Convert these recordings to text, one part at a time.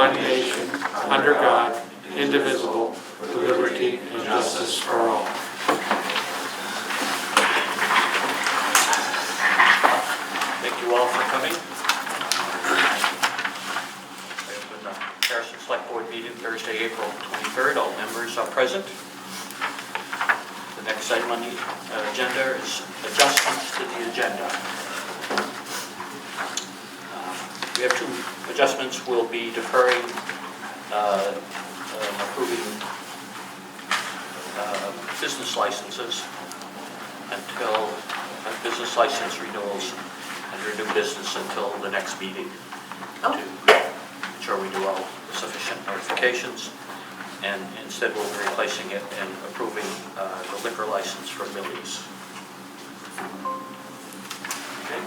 one nation, under God, indivisible, with liberty and justice for all. Thank you all for coming. Open the Harrison Select Board meeting Thursday, April 23rd. All members are present. The next item on the agenda is adjustments to the agenda. We have two adjustments. We'll be deferring approving business licenses until business license renewals under new business until the next meeting to ensure we do all sufficient notifications, and instead we'll be replacing it and approving the liquor license for Millie's. Okay.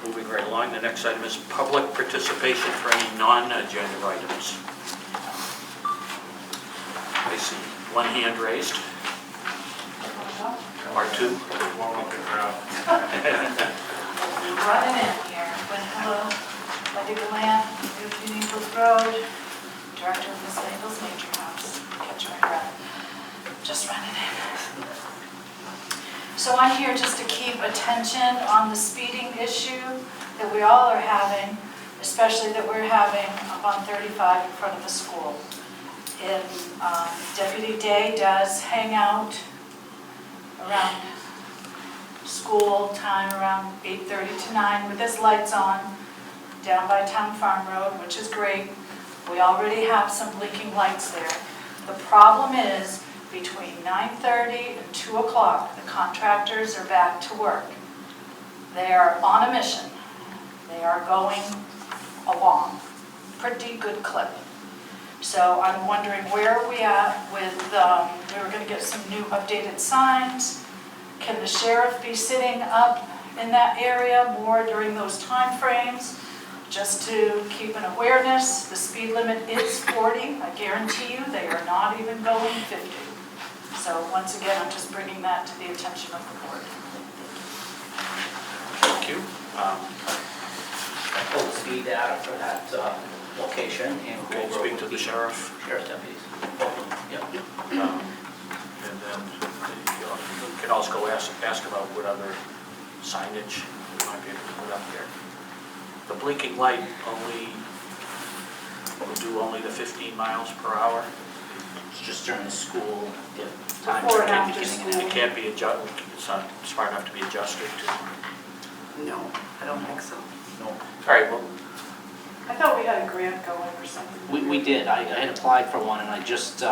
Moving right along, the next item is public participation for any non-agenda items. I see one hand raised. Or two. Running in here. Hello, Wendy Deland, 15 Eagles Road, director of Miss Mabel's Nature House. Catch my breath. Just running in. So I'm here just to keep attention on the speeding issue that we all are having, especially that we're having up on 35 in front of the school. And Deputy Day does hang out around school time, around 8:30 to 9 with his lights on down by Town Farm Road, which is great. We already have some blinking lights there. The problem is between 9:30 and 2 o'clock, the contractors are back to work. They are on a mission. They are going along pretty good clip. So I'm wondering where are we at with, we were going to get some new updated signs. Can the sheriff be sitting up in that area more during those time frames? Just to keep an awareness, the speed limit is 40. I guarantee you they are not even going 50. So once again, I'm just bringing that to the attention of the board. Thank you. Full speed data for that location, and Okay, we'll speak to the sheriff. Sheriff's deputies. Yep. And then you can also go ask about what other signage we might be able to put up there. The blinking light will do only the 15 miles per hour. It's just during the school time. Before and after school. It can't be adjusted. It's not smart enough to be adjusted to. No, I don't think so. No. All right. Well, I thought we had a grant going or something. We did. I had applied for one, and I just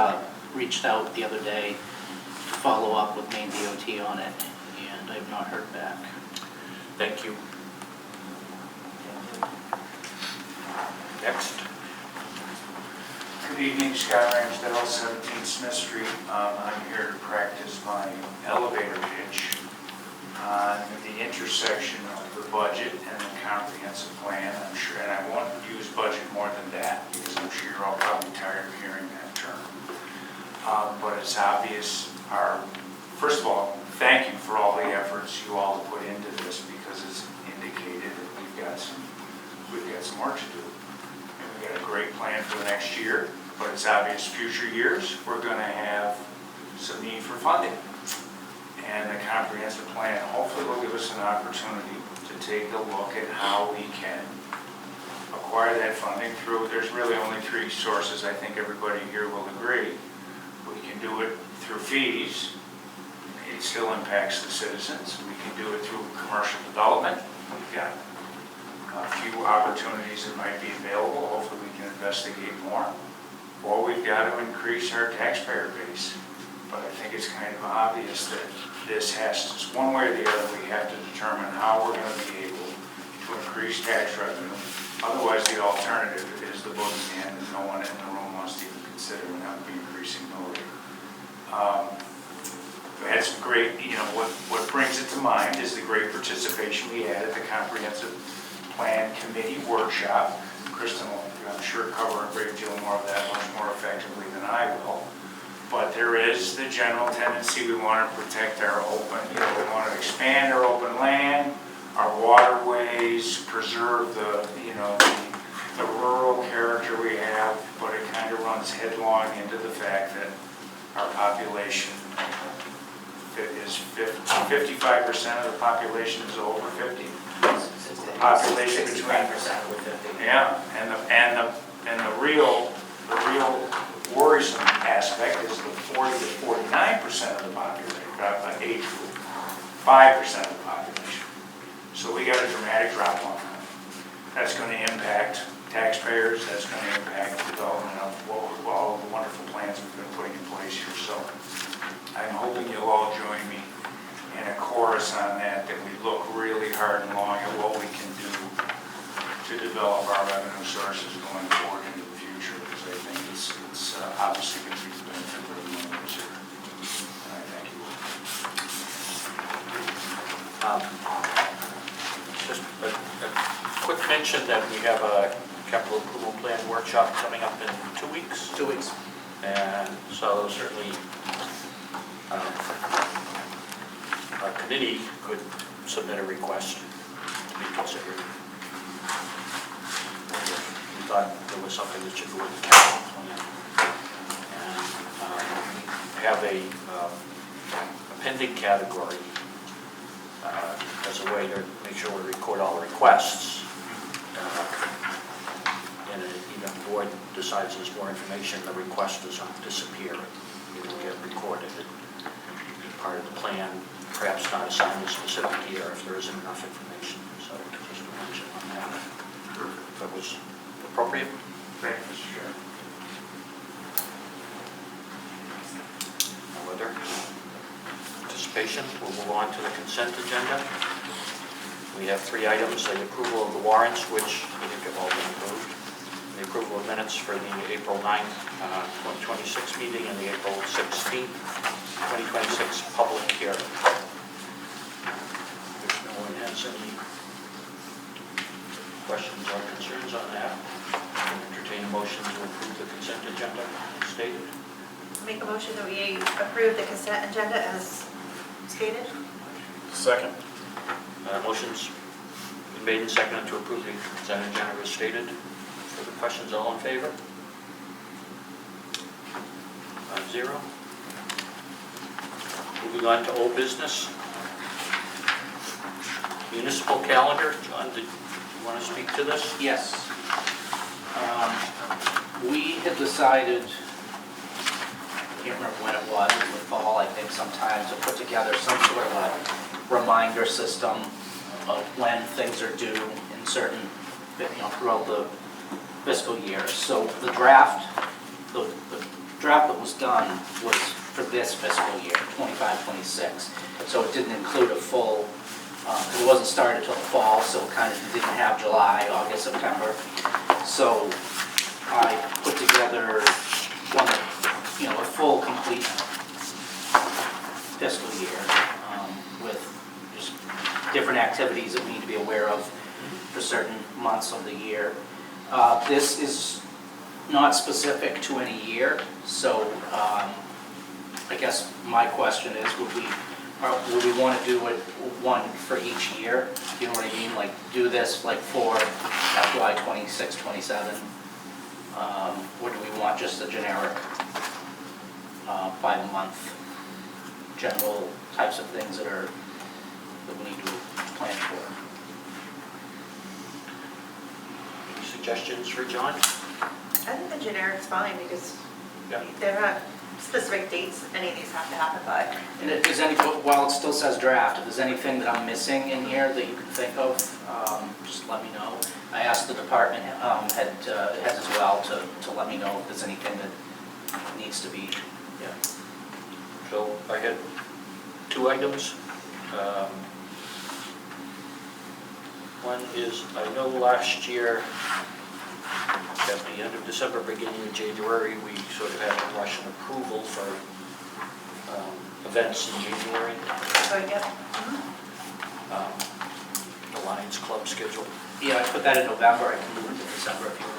reached out the other day to follow up with Maine DOT on it, and I have not heard back. thank you. Next. Good evening, Scott Ramsdale, 17 Smith Street. I'm here to practice my elevator pitch on the intersection of the budget and the comprehensive plan. I'm sure, and I won't use budget more than that because I'm sure you're all probably tired of hearing that term. But it's obvious. First of all, thank you for all the efforts you all put into this because it's indicated that we've got some work to do. We've got a great plan for the next year, but it's obvious future years we're going to have some need for funding. And the comprehensive plan hopefully will give us an opportunity to take a look at how we can acquire that funding through, there's really only three sources I think everybody here will agree. We can do it through fees. It still impacts the citizens. We can do it through commercial development. We've got a few opportunities that might be available. Hopefully we can investigate more. Or we've got to increase our taxpayer base. But I think it's kind of obvious that this has to, one way or the other, we have to determine how we're going to be able to increase tax revenue. Otherwise, the alternative is the boogeyman that no one in the room wants to even consider, and that would be increasing mill rate. We had some great, what brings it to mind is the great participation we had at the Comprehensive Plan Committee workshop. Kristen will, I'm sure, cover a great deal more of that much more effectively than I will. But there is the general tendency we want to protect our open, we want to expand our open land, our waterways, preserve the, the rural character we have, but it kind of runs headlong into the fact that our population is 55% of the population is over 50. Population between 65% over 50. Yeah, and the real worrisome aspect is the 40 to 49% of the population, age group, 5% of the population. So we got a dramatic drop off. That's going to impact taxpayers, that's going to impact the development of all the wonderful plans we've been putting in place here. So I'm hoping you'll all join me in a chorus on that we look really hard and long at what we can do to develop our revenue sources going forward into the future, because I think it's obviously going to be the benefit of the members here. And I thank you all. Just a quick mention that we have a capital approval plan workshop coming up in 2 weeks. 2 weeks. And so certainly our committee could submit a request to be considered. We thought there was something that should go with the capital plan. And we have a pending category as a way to make sure we record all requests. And even if the board decides there's more information, the request does not disappear. It will get recorded. Part of the plan, perhaps not assigned a specific year if there isn't enough information. So just a mention on that. If it was appropriate. Thank you, Mr. Chair. No other participation. We'll move on to the consent agenda. We have 3 items: the approval of the warrants, which I think have all been approved, the approval of minutes for the April 9th, 2026 meeting and the April 16th, 2026 public hearing. If no one has any questions or concerns on that, I'll entertain a motion to approve the consent agenda as stated. Make a motion that we approve the consent agenda as stated. Second. Motion's been made and seconded to approve the consent agenda as stated. Further questions, all in favor? 5-0. Moving on to old business. Municipal calendar. John, did you want to speak to this? Yes. We had decided, I can't remember when it was, in the fall, I think sometime, to put together some sort of a reminder system of when things are due in certain, throughout the fiscal year. So the draft that was done was for this fiscal year, 25-26. So it didn't include a full, it wasn't started until the fall, so it kind of didn't have July, August, September. So I put together one, a full, complete fiscal year with just different activities that we need to be aware of for certain months of the year. This is not specific to any year, so I guess my question is, would we want to do it one for each year? You know what I mean? Like do this like for FY 26, 27? Or do we want just a generic by the month general types of things that we need to plan for? Any suggestions for John? I think the generic's fine because Yeah. they're not specific dates any of these have to happen by. And if there's while it still says draft, if there's anything that I'm missing in here that you can think of, just let me know. I asked the department heads as well to let me know if there's anything that needs to be. Yeah. So I had 2 items. One is, I know last year, at the end of December, beginning of January, we sort of had a rush and approval for events in January. Oh, yeah. The Lions Club schedule. Yeah, I put that in November. I can move it to December if you want.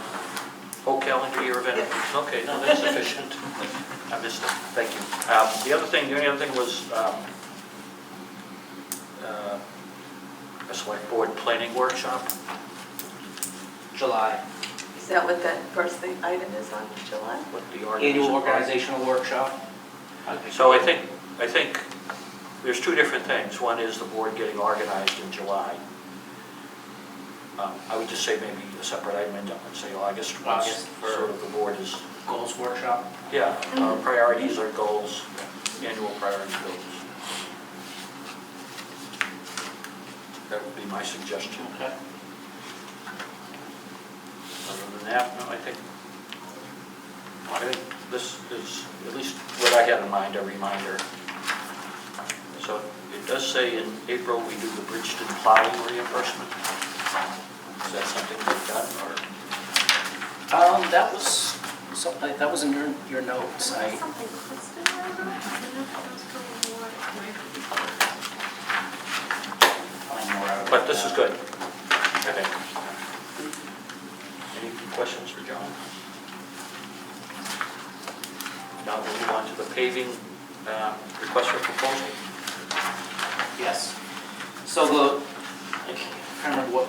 Whole calendar year event? Yeah. Okay, no, that's sufficient. I missed it, thank you. The only other thing was a select board planning workshop. July, Is that what that first thing item is on July? What the arguments annual are. organizational workshop. So I think there's two different things. One is the board getting organized in July. I would just say maybe a separate item and say August. August for- Sort of the board is, Goals workshop. yeah, priorities or goals, annual priority goals. That would be my suggestion. Okay. Other than that, no, I think this is at least what I had in mind, a reminder. So it does say in April we do the Bridgeton plowing reimbursement. Is that something they've done, or? That was something, that was in your notes. Something listed there, I don't know if that was from what. Find more out about But this is that. good, I think. Any questions for John? Now we'll move on to the paving request for proposal. Yes. So I can't remember what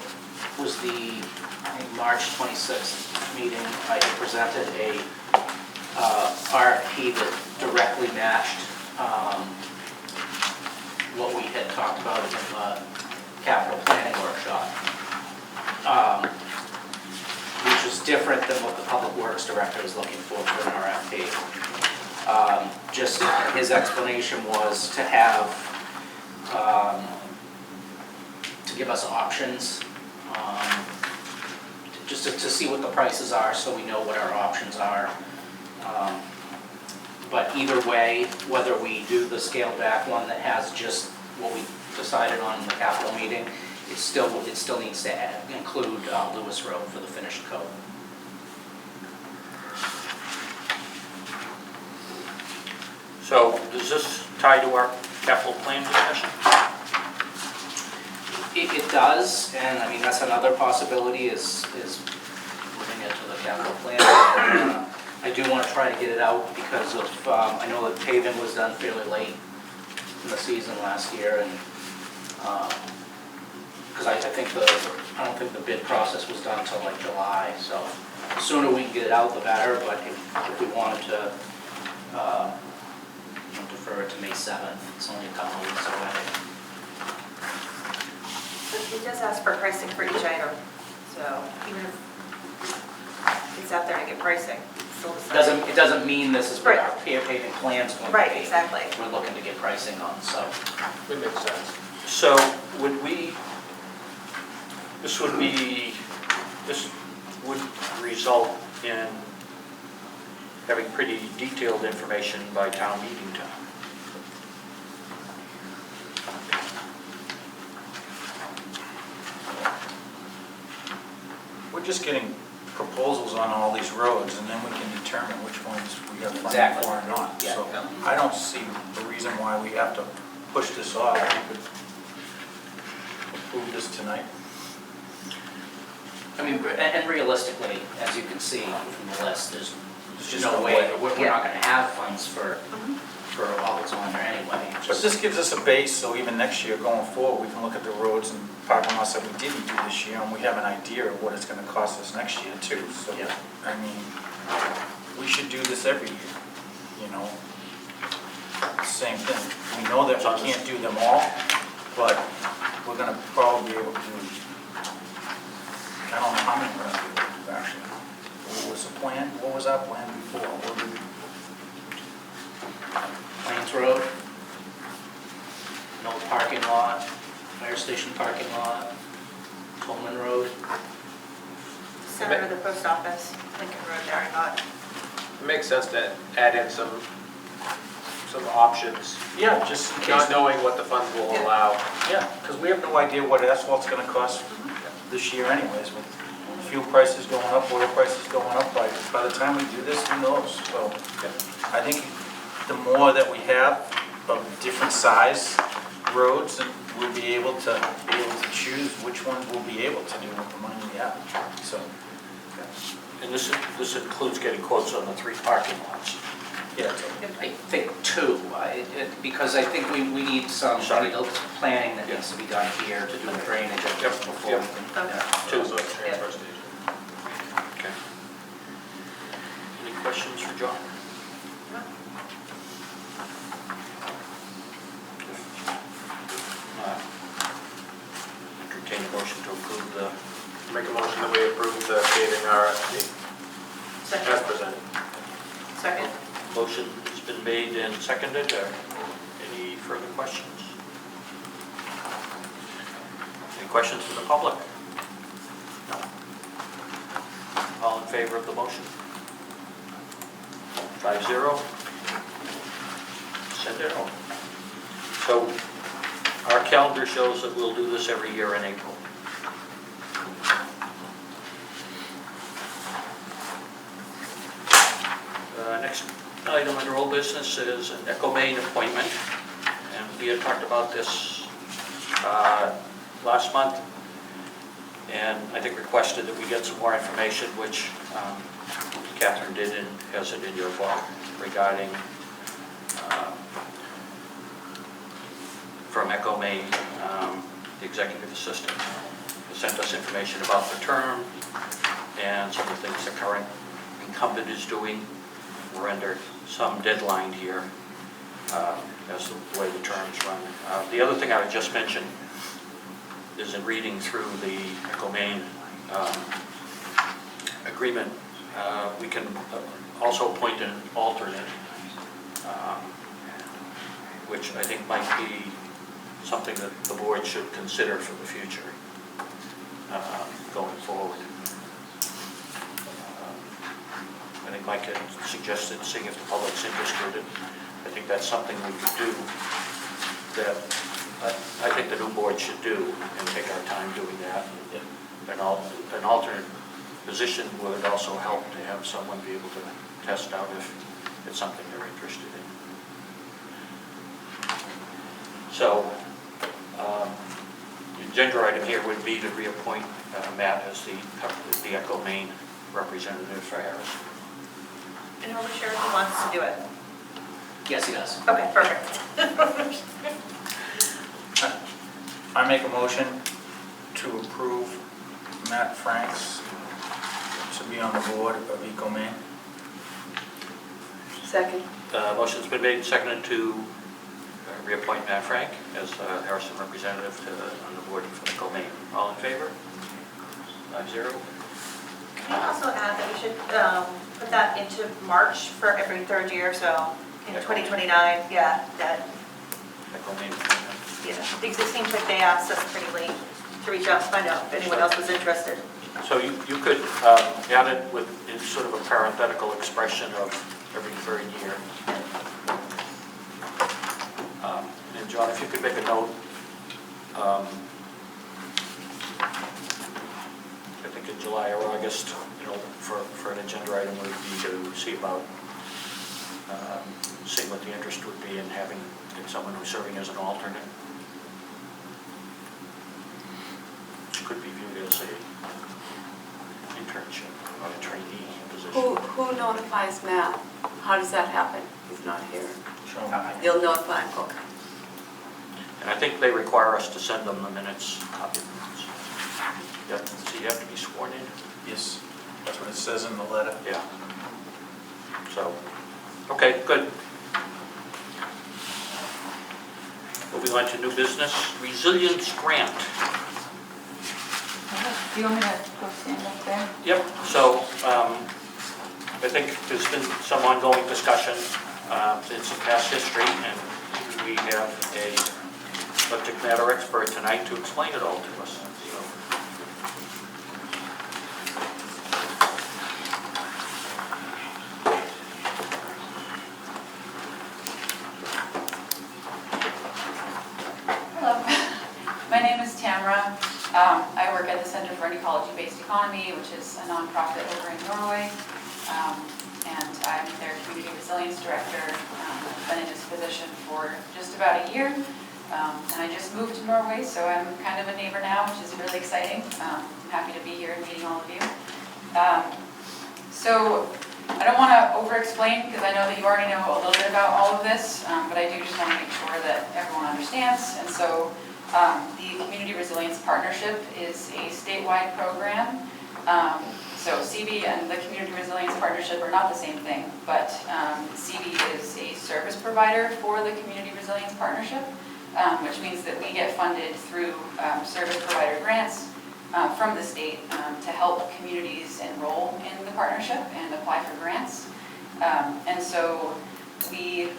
was the, I think, March 26th meeting. I had presented a RFP that directly matched what we had talked about in the capital planning workshop, which is different than what the public works director is looking for an RFP. Just his explanation was to have, to give us options, just to see what the prices are so we know what our options are. But either way, whether we do the scaled back one that has just what we decided on in the capital meeting, it still needs to include Lewis Road for the finished coat. So does this tie to our capital plan discussion? It does, and I mean, that's another possibility is moving it to the capital plan. I do want to try to get it out because of, I know that paving was done fairly late in the season last year, and, because I don't think the bid process was done until like July, so the sooner we can get it out, the better, but if we wanted to, defer it to May 7th, it's only a couple of weeks away. But it does ask for pricing for each item, so even if it's out there to get pricing, it's still decided. It doesn't mean this is what Right. our paving plan's going to be. Right, exactly. We're looking to get pricing on, so. It makes sense. So would we, this would result in having pretty detailed information by town meeting time. We're just getting proposals on all these roads, and then we can determine which ones we have funding Exactly. for or not. Yeah. So I don't see the reason why we have to push this off. We could approve this tonight. I mean, and realistically, as you can see from the list, there's just no no way, way. we're not gonna have funds for all that's on there anyway. But this gives us a base, so even next year going forward, we can look at the roads and parking lots that we didn't do this year, and we have an idea of what it's gonna cost us next year too. So, Yeah. I mean, we should do this every year, you know? Same thing. We know that we can't do them all, but we're gonna probably be able to do, I don't know how many we're gonna do, actually. What was the plan? What was our plan before? What did we- Plains Road, no parking lot, fire station parking lot, Coleman Road. Center of the post office, Lincoln Road there, I thought. It makes sense to add in some options, Yeah, just in case. not knowing what the funds will Yeah. allow. Yeah, because we have no idea what asphalt's gonna cost this year anyways, with fuel prices going up, oil prices going up, by the time we do this, who knows? So, I think the more that we have of different size roads, and we'll be able to choose which ones we'll be able to do with the money we have, so. And this includes getting quotes on the 3 parking lots. Yeah, I think two, because I think we need some planning that needs to be done here to do the drainage just before we can. yeah. Two. Transfer station. Okay. Any questions for John? Entertain a motion to approve the, Make a motion that we approve the paving RFP as Second. presented. Second. motion has been made and seconded. Any further questions? Any questions from the public? No. All in favor of the motion? 5-0. Send it home. So our calendar shows that we'll do this every year in April. Next item under old business is an Maine appointment. And we had talked about this last month. And I think requested that we get some more information, which Catherine did and has it in your book regarding from Maine, the executive assistant, who sent us information about the term and some of the things the current incumbent is doing. We're under some deadline here as the way the terms run. The other thing I would just mention is in reading through the Maine agreement, we can also appoint an alternate, which I think might be something that the board should consider for the future going forward. I think Mike had suggested seeing if the public's interested, and I think that's something we could do that I think the new board should do and take our time doing that. An alternate position would also help to have someone be able to test out if it's something they're interested in. So the agenda item here would be to reappoint Matt as the Maine representative for Harris. And are we sure he wants to do it? Yes, he does. Okay, perfect. I make a motion to approve Matt Franks to be on the board of Maine. Second. Motion's been made and seconded to reappoint Matt Frank as Harrison representative on the board for Maine. All in favor? 5-0. Can you also add that we should put that into March for every third year, so in 2029, yeah, that, Maine. yeah, because it seems like they asked us pretty late to reach out to find out if anyone else was interested. So you could add it with in sort of a parenthetical expression of every third year. And John, if you could make a note, I think in July or August, for an agenda item would be to see about seeing what the interest would be in having someone who's serving as an alternate. Which could be viewed as a internship or a trainee position. Who notifies Matt? How does that happen? He's not here. You'll notify him, okay. And I think they require us to send them the minutes, copy of the minutes. Yep, so you have to be sworn in? Yes, that's what it says in the letter. Yeah. So, okay, good. Moving on to new business, resilience grant. Do you want me to go stand up there? Yep, so I think there's been some ongoing discussion in some past history, and we have a subject matter expert tonight to explain it all to us. So, Hello, my name is Tamara. I work at the Center for an Ecology-Based Economy, which is a nonprofit over in Norway, and I'm their Community Resilience Director. I've been in this position for just about a year, and I just moved to Norway, so I'm kind of a neighbor now, which is really exciting. I'm happy to be here and meeting all of you. So I don't want to over-explain because I know that you already know a little bit about all of this, but I do just want to make sure that everyone understands. And so the Community Resilience Partnership is a statewide program. So CB and the Community Resilience Partnership are not the same thing, but CB is a service provider for the Community Resilience Partnership, which means that we get funded through service provider grants from the state to help communities enroll in the partnership and apply for grants. And so we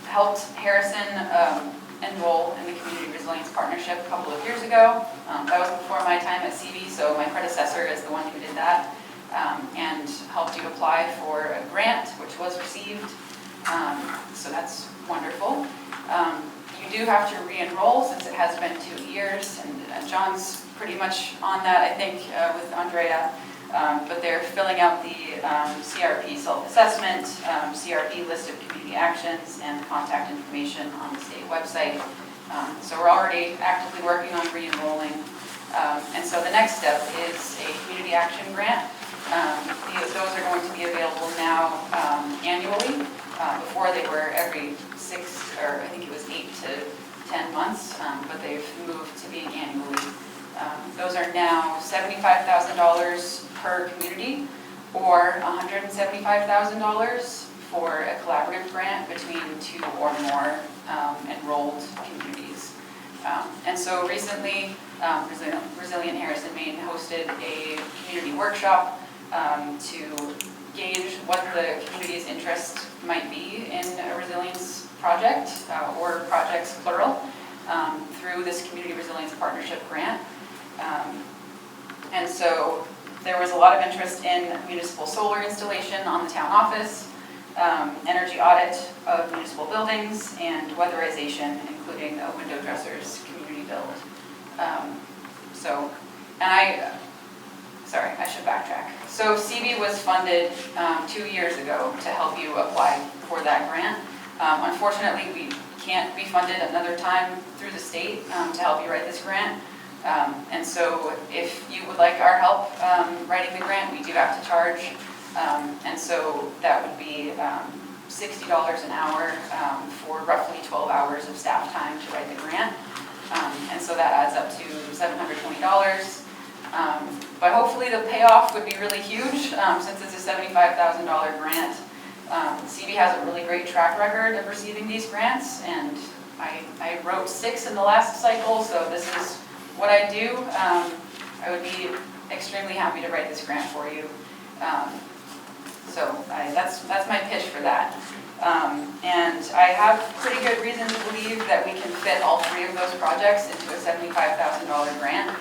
helped Harrison enroll in the Community Resilience Partnership a couple of years ago. That was before my time at CB, so my predecessor is the one who did that and helped you apply for a grant, which was received. So that's wonderful. You do have to re-enroll since it has been 2 years, and John's pretty much on that, I think, with Andrea. But they're filling out the CRP self-assessment, CRP list of community actions, and contact information on the state website. So we're already actively working on re-enrolling. And so the next step is a community action grant. Those are going to be available now annually. Before they were every 6, or I think it was 8 to 10 months, but they've moved to being annually. Those are now $75,000 per community, or $175,000 for a collaborative grant between 2 or more enrolled communities. And so recently, Resilient Harrison, Maine hosted a community workshop to gauge what the community's interest might be in a resilience project, or projects plural, through this Community Resilience Partnership grant. And so there was a lot of interest in municipal solar installation on the town office, energy audit of municipal buildings, and weatherization, including a window dressers community build. Sorry, I should backtrack. So CB was funded 2 years ago to help you apply for that grant. Unfortunately, we can't be funded another time through the state to help you write this grant. And so if you would like our help writing the grant, we do have to charge. And so that would be $60 an hour for roughly 12 hours of staff time to write the grant. And so that adds up to $720. But hopefully the payoff would be really huge since it's a $75,000 grant. CB has a really great track record of receiving these grants, and I wrote 6 in the last cycle, so this is what I do. I would be extremely happy to write this grant for you. That's my pitch for that. And I have pretty good reason to believe that we can fit all 3 of those projects into a $75,000 grant.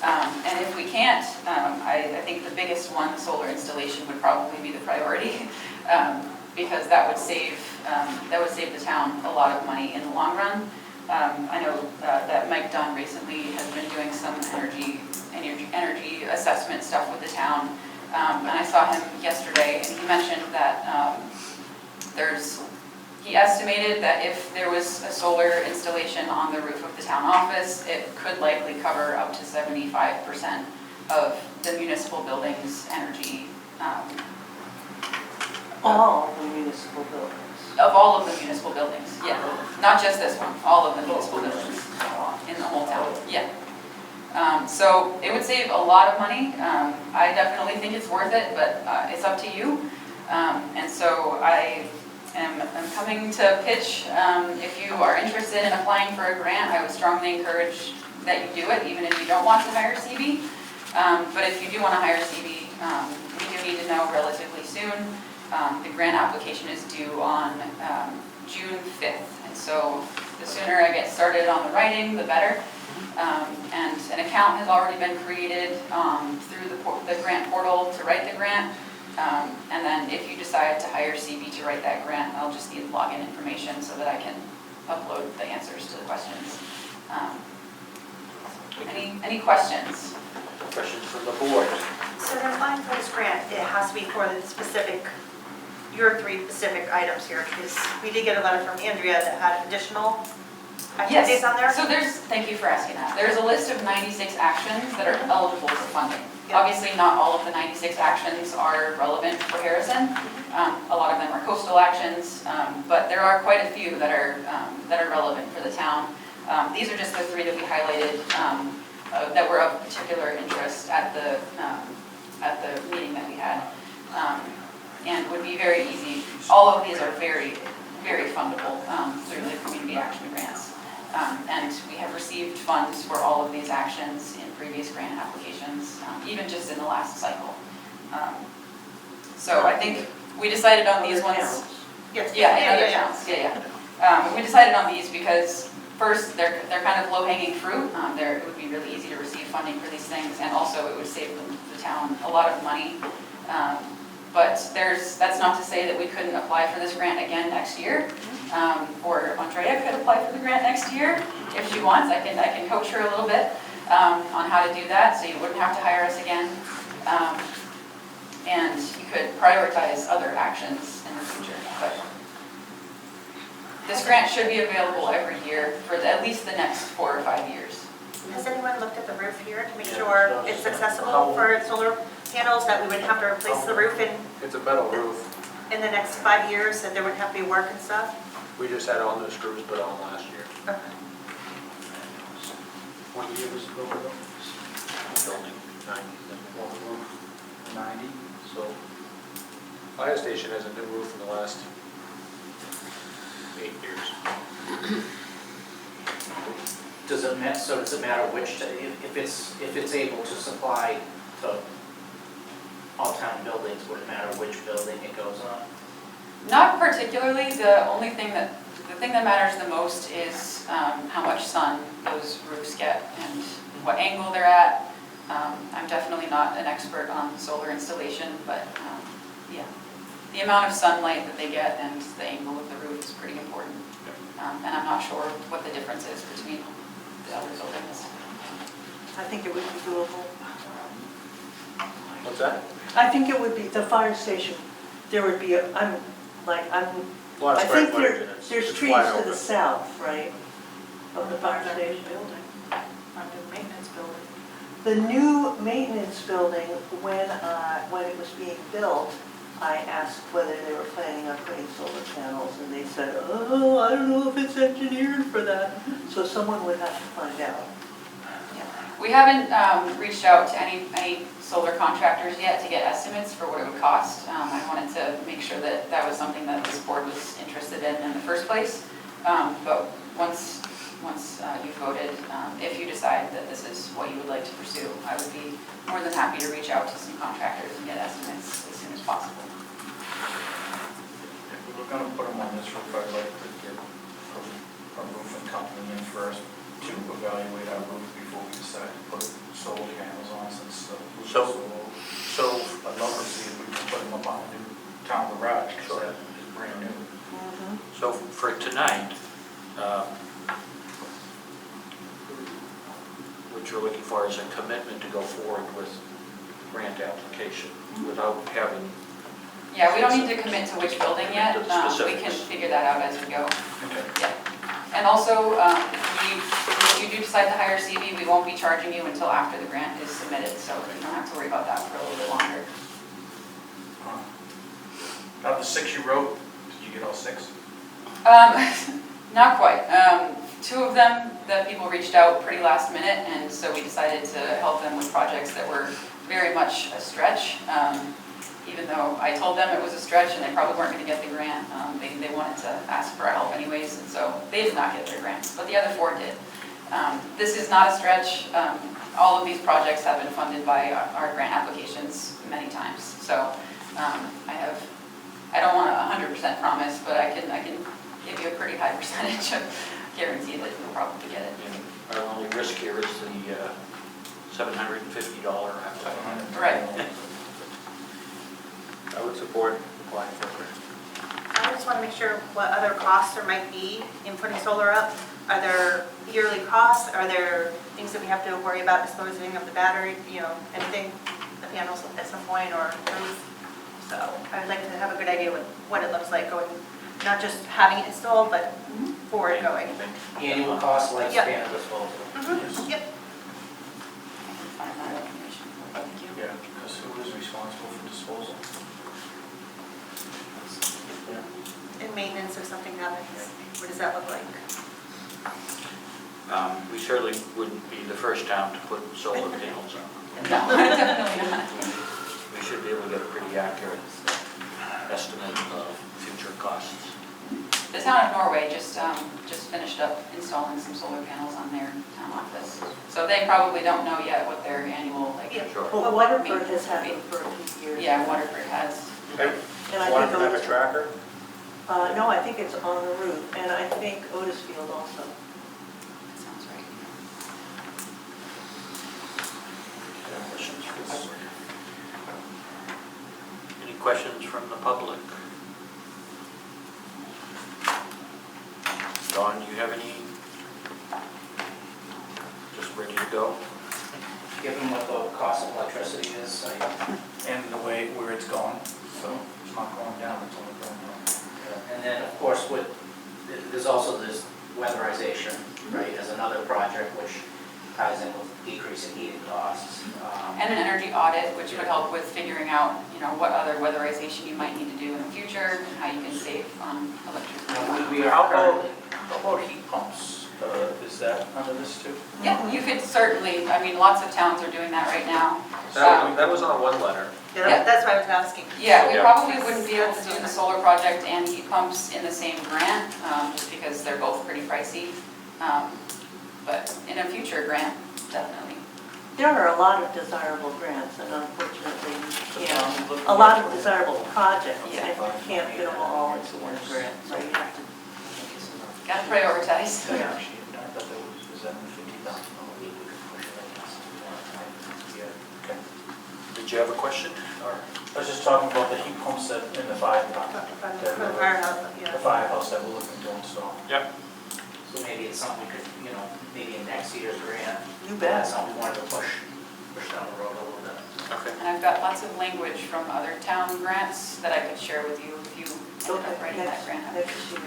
And if we can't, I think the biggest one, the solar installation, would probably be the priority, because that would save the town a lot of money in the long run. I know that Mike Dunn recently has been doing some energy assessment stuff with the town, and I saw him yesterday, and he mentioned that he estimated that if there was a solar installation on the roof of the town office, it could likely cover up to 75% of the municipal building's energy. All the municipal buildings. Of all of the municipal buildings, yeah. Not just this one, all of the municipal buildings in the whole town, yeah. So it would save a lot of money. I definitely think it's worth it, but it's up to you. And so I'm coming to pitch. If you are interested in applying for a grant, I would strongly encourage that you do it, even if you don't want to hire CB. But if you do want to hire CB, we do need to know relatively soon. The grant application is due on June 5th, and so the sooner I get started on the writing, the better. And an account has already been created through the grant portal to write the grant. And then if you decide to hire CB to write that grant, I'll just need login information so that I can upload the answers to the questions. Any questions? Questions from the board? So then applying for this grant, it has to be for the specific, your 3 specific items here, because we did get a letter from Andrea that had additional activities on there? Yes, so thank you for asking that. There's a list of 96 actions that are eligible for funding. Yeah. Obviously, not all of the 96 actions are relevant for Harrison. A lot of them are coastal actions, but there are quite a few that are relevant for the town. These are just the 3 that we highlighted that were of particular interest at the meeting that we had, and would be very easy. All of these are very, very fundable through the community action grants. And we have received funds for all of these actions in previous grant applications, even just in the last cycle. So I think we decided on these ones. Yes. Yeah, in other towns, yeah. We decided on these because first, they're kind of low-hanging fruit. It would be really easy to receive funding for these things, and also it would save the town a lot of money. But that's not to say that we couldn't apply for this grant again next year. Or Andrea could apply for the grant next year if she wants. I can coach her a little bit on how to do that, so you wouldn't have to hire us again. And you could prioritize other actions in the future. But this grant should be available every year for at least the next 4 or 5 years. Has anyone looked at the roof here to make sure it's accessible for solar panels, that we wouldn't have to replace the roof It's a metal roof. in the next 5 years, and there wouldn't have to be work and stuff? We just had all new screws put on last year. Okay. What year was it built? Building 90, so. Fire station has a new roof in the last 8 years. Does it matter which, if it's able to supply to all town buildings, would it matter which building it goes on? Not particularly. The thing that matters the most is how much sun those roofs get and what angle they're at. I'm definitely not an expert on solar installation, but yeah, the amount of sunlight that they get and the angle of the roof is pretty important. And I'm not sure what the difference is between the other buildings. I think it would be doable. What's that? I think it would be, the fire station, there would be, A lot of I square think footage in it. there's It's trees wide to open. the south, right, of the fire station. Building, our new maintenance building. The new maintenance building, when it was being built, I asked whether they were planning on putting solar panels, and they said, oh, I don't know if it's engineered for that. So someone would have to find out. We haven't reached out to any solar contractors yet to get estimates for what it would cost. I wanted to make sure that that was something that this board was interested in the first place. But once you voted, if you decide that this is what you would like to pursue, I would be more than happy to reach out to some contractors and get estimates as soon as possible. If we were gonna put them on this roof, I'd like to get a roofing company in first to evaluate our roof before we decide to put solar panels on, since the roof is so old. So, I'd love to see if we can put them up on the new town garage, Sure. because that is brand new. So for tonight, what you're looking for is a commitment to go forward with grant application without having. Yeah, we don't need to commit to which building yet. The We can specifics. figure that out as we go. Okay. Yeah. And also, if you do decide to hire CV, we won't be charging you until after the grant is submitted, so you don't have to worry about that for a little bit longer. Out of the 6 you wrote, did you get all 6? Not quite. 2 of them, the people reached out pretty last minute, and so we decided to help them with projects that were very much a stretch. Even though I told them it was a stretch and they probably weren't going to get the grant, they wanted to ask for our help anyways, and so they did not get their grants, but the other 4 did. This is not a stretch. All of these projects have been funded by our grant applications many times, so I don't want a 100% promise, but I can give you a pretty high percentage of guarantee that you'll probably get it. And our only risk here is the $750 application. Right. I would support applying for a grant. I just want to make sure what other costs there might be in putting solar up. Are there yearly costs? Are there things that we have to worry about disposing of the battery, anything, the panels at some point, or roof? So I'd like to have a good idea what it looks like going, not just having it installed, but forward going. Annual cost, lifespan of disposal. Yep. Find that information. Thank you. Yeah, because who is responsible for disposal? Yeah. And maintenance if something happens, what does that look like? We certainly wouldn't be the first town to put solar panels on. No, definitely not. We should be able to get a pretty accurate estimate of future costs. The town of Norway just finished up installing some solar panels on their town office. So they probably don't know yet what their annual, like, Yeah. Sure. Well, Waterford has had them for a few years. yeah, Waterford has. And I Want think to have a Otis, tracker? no, I think it's on the roof, and I think Otisfield also. Sounds right. Any questions from the public? Dawn, do you have any? Just ready to go? Given what the cost of electricity is, And the way where it's gone, so it's not going down, it's only going up. and then, of course, there's also this weatherization, right, as another project which ties in with decreasing heating costs. And an energy audit, which would help with figuring out, what other weatherization you might need to do in the future and how you can save on electricity. We are How currently, about heat pumps? Is that under this too? Yeah, you could certainly, lots of towns are doing that right now. That was on one letter. Yeah. That's why I was asking. Yeah, we Yeah. probably wouldn't be able to do the solar project and heat pumps in the same grant, just because they're both pretty pricey. But in a future grant, definitely. There are a lot of desirable grants, and unfortunately, you can't, a lot of desirable projects, and Yeah. you can't fit them all into one grant, so you have to. Gotta prioritize. Yeah. I thought that was $750,000. We could push it, I guess. Yeah, okay. Did you have a question? Or I was just talking about the heat pumps that in the fire department. From the firehouse, The yeah. firehouse that we're looking to install. Yep. so maybe it's something we could, maybe in next year's grant, You that's bet. something we wanted to push down the road a little bit. Okay. And I've got lots of language from other town grants that I could share with you if you ended up writing that grant up. Next year.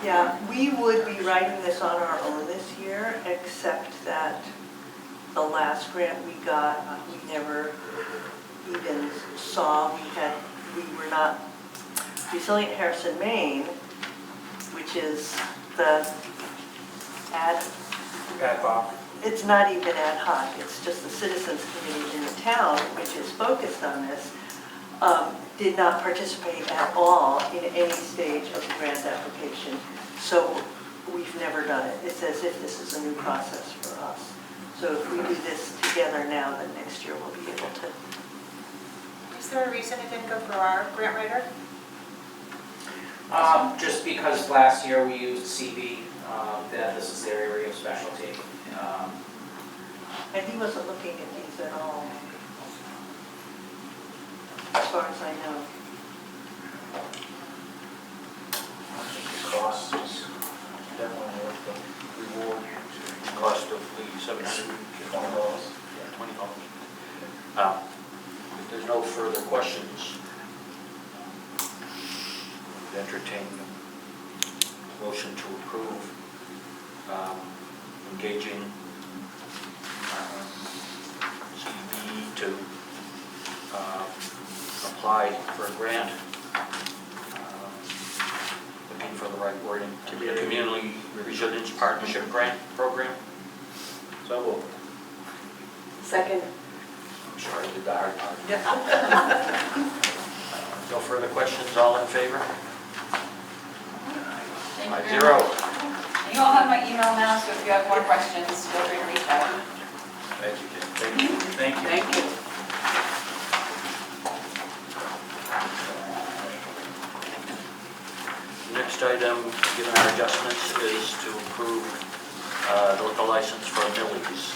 Yeah, we would be writing this on our own this year, except that the last grant we got, we never even saw, we were not, Resilient Harrison, Maine, which is the ad Hoc. it's not even ad hoc, it's just the citizens committee in the town, which is focused on this, did not participate at all in any stage of the grant application. So we've never done it. It's as if this is a new process for us. So if we do this together now, then next year we'll be able to. Is there a reason it didn't go for our grant writer? Just because last year we used CB, that this is their area of specialty. And he wasn't looking at these at all, as far as I know. I think the cost is definitely worth the reward. Cost of the $720. If there's no further questions, we'd entertain a motion to approve engaging CB to apply for a grant. Looking for the right wording. Community Resilience Partnership Grant Program. So we'll Second. I'm sure I did the hard part. No further questions, all in favor? Thank you very 5-0. much. You all have my email now, so if you have more questions, feel free to reach out. Thank you, Jim. Thank you. Thank you. Thank you. Next item, given our adjustments, is to approve the liquor license for Millie's.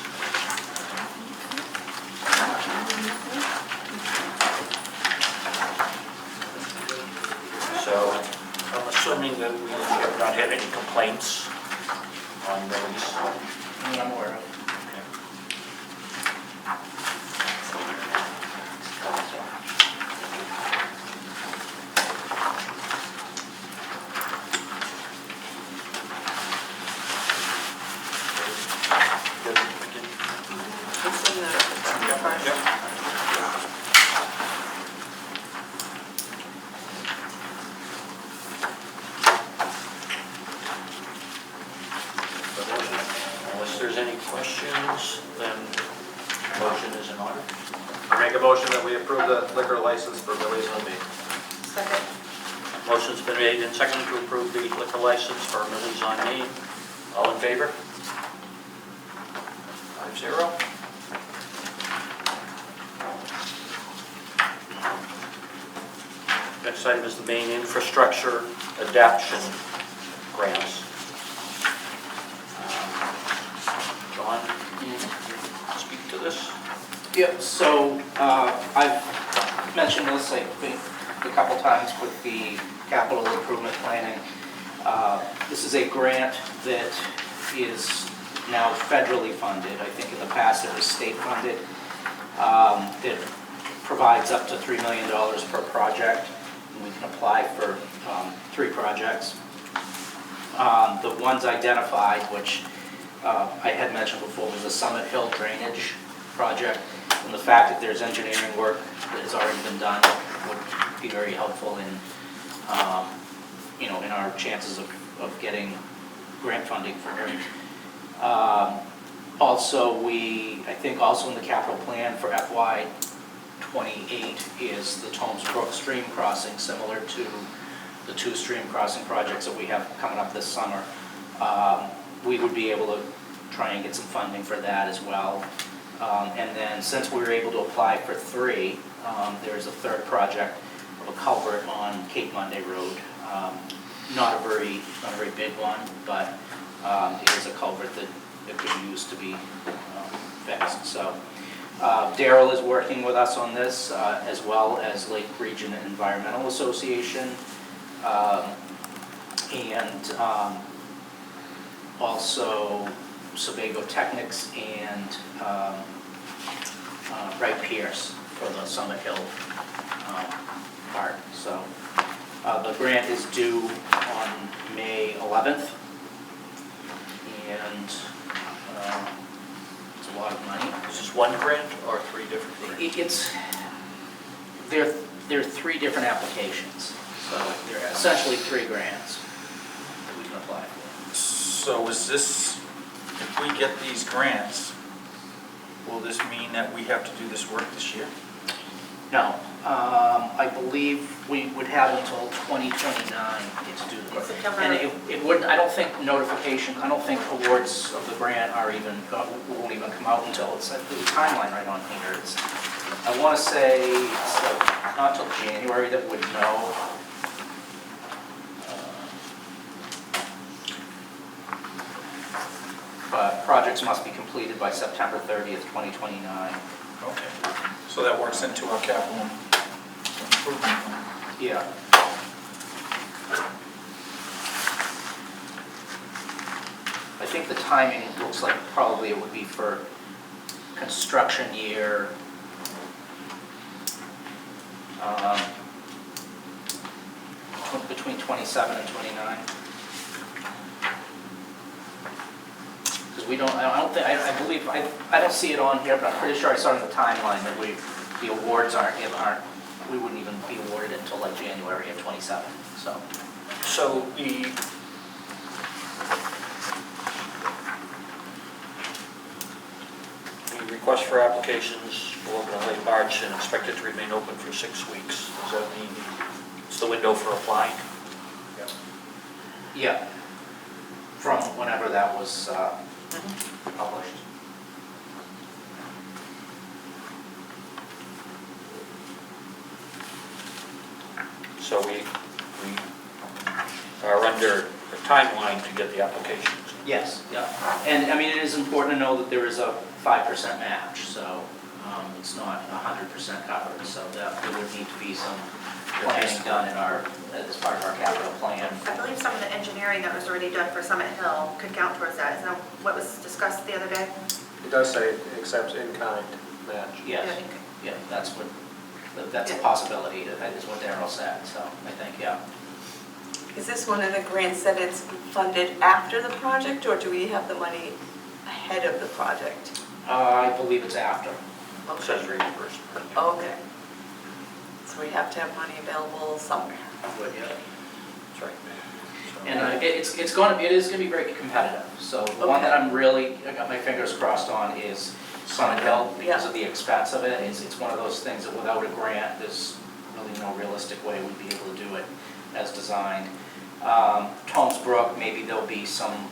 So I'm assuming that we have not had any complaints on Millie's. I'm aware of. unless there's any questions, then motion is in order. I make a motion that we approve the liquor license for Millie's on Main. Second. Motion's been made and seconded to approve the liquor license for Millie's on Main. All in favor? 5-0. Next item is the Maine Infrastructure Adaptation Grants. John, can you speak to this? Yep, so I've mentioned this, I think, a couple times with the capital improvement planning. This is a grant that is now federally funded. I think in the past it was state funded. It provides up to $3 million per project, and we can apply for 3 projects. The ones identified, which I had mentioned before, was the Summit Hill Drainage Project, and the fact that there's engineering work that has already been done would be very helpful in, in our chances of getting grant funding for it. Also, I think also in the capital plan for FY '28 is the Tomes Brook Stream Crossing, similar to the 2 stream crossing projects that we have coming up this summer. We would be able to try and get some funding for that as well. And then since we were able to apply for 3, there's a 3rd project of a culvert on Cape Monday Road. Not a very big one, but it is a culvert that could be used to be fixed. So Daryl is working with us on this, as well as Lake Region Environmental Association, and also Sebago Technics and Wright Pierce for the Summit Hill part. So the grant is due on May 11th, and it's a lot of money. Is this one grant or 3 different grants? There are 3 different applications, so there are essentially 3 grants that we can apply for. So is this, if we get these grants, will this mean that we have to do this work this year? No, I believe we would have until 2029 to do the work. September. And it wouldn't, I don't think notification, I don't think awards of the grant are even, won't even come out until, it's like the timeline right on here. It's, I want to say, it's like not until January that we'd know. But projects must be completed by September 30th, 2029. Okay. So that works into our capital improvement plan. Yeah. I think the timing looks like probably it would be for construction year between 27 and 29. Because we don't, I don't think, I believe, I don't see it on here, but I'm pretty sure I saw in the timeline that the awards we wouldn't even be awarded until like January of 27, so. So the request for applications will open in late March and expected to remain open for 6 weeks. Does that mean it's the window for applying? Yeah, from whenever that was published. So we are under a timeline to get the applications. Yes, yeah. And I mean, it is important to know that there is a 5% match, so it's not 100% covered. So that there would need to be some planning done as part of our capital plan. I believe some of the engineering that was already done for Summit Hill could count towards that. Isn't that what was discussed the other day? It does say accepts in-kind match. Yes, yeah, that's a possibility, that is what Daryl said, so I think, yeah. Is this one of the grants that it's funded after the project, or do we have the money ahead of the project? I believe it's after. It says reimbursement. Okay. So we have to have money available somewhere. Would, yeah. That's right. So And it is going to be very competitive. So the one that I got my fingers crossed on is Summit Hill because of the expense of it. It's one of those things that without a grant, there's really no realistic way we'd be able to do it as designed. Tomes Brook, maybe there'll be some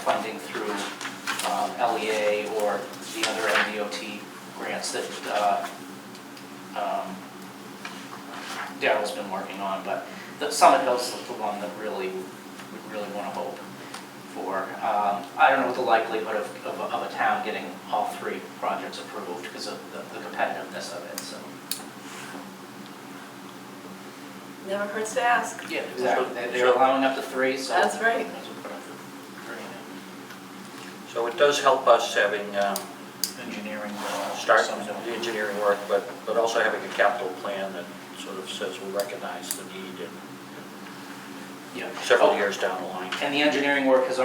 funding through LEA or the other MDOT grants that Daryl's been working on, but the Summit Hill's the one that we really want to hope for. I don't know the likelihood of a town getting all 3 projects approved because of the competitiveness of it, so. Never hurts to ask. Yeah, exactly. They're allowing up to 3, so. That's right. So it does help us having, Engineering. start some of the them. engineering work, but also having a capital plan that sort of says we recognize the need in Yeah. several years down the line. And the engineering work has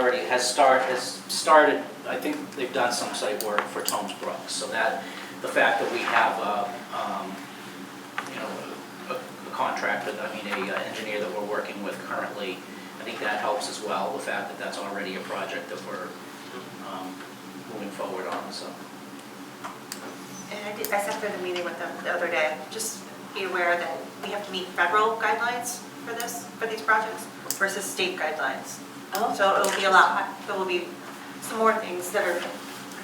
started, I think they've done some site work for Tomes Brook, so that, the fact that we have a contractor, an engineer that we're working with currently, I think that helps as well, the fact that that's already a project that we're moving forward on, so. And I sat through the meeting with them the other day. Just be aware that we have to meet federal guidelines for these projects versus state guidelines. Oh. So it'll be there will be some more things that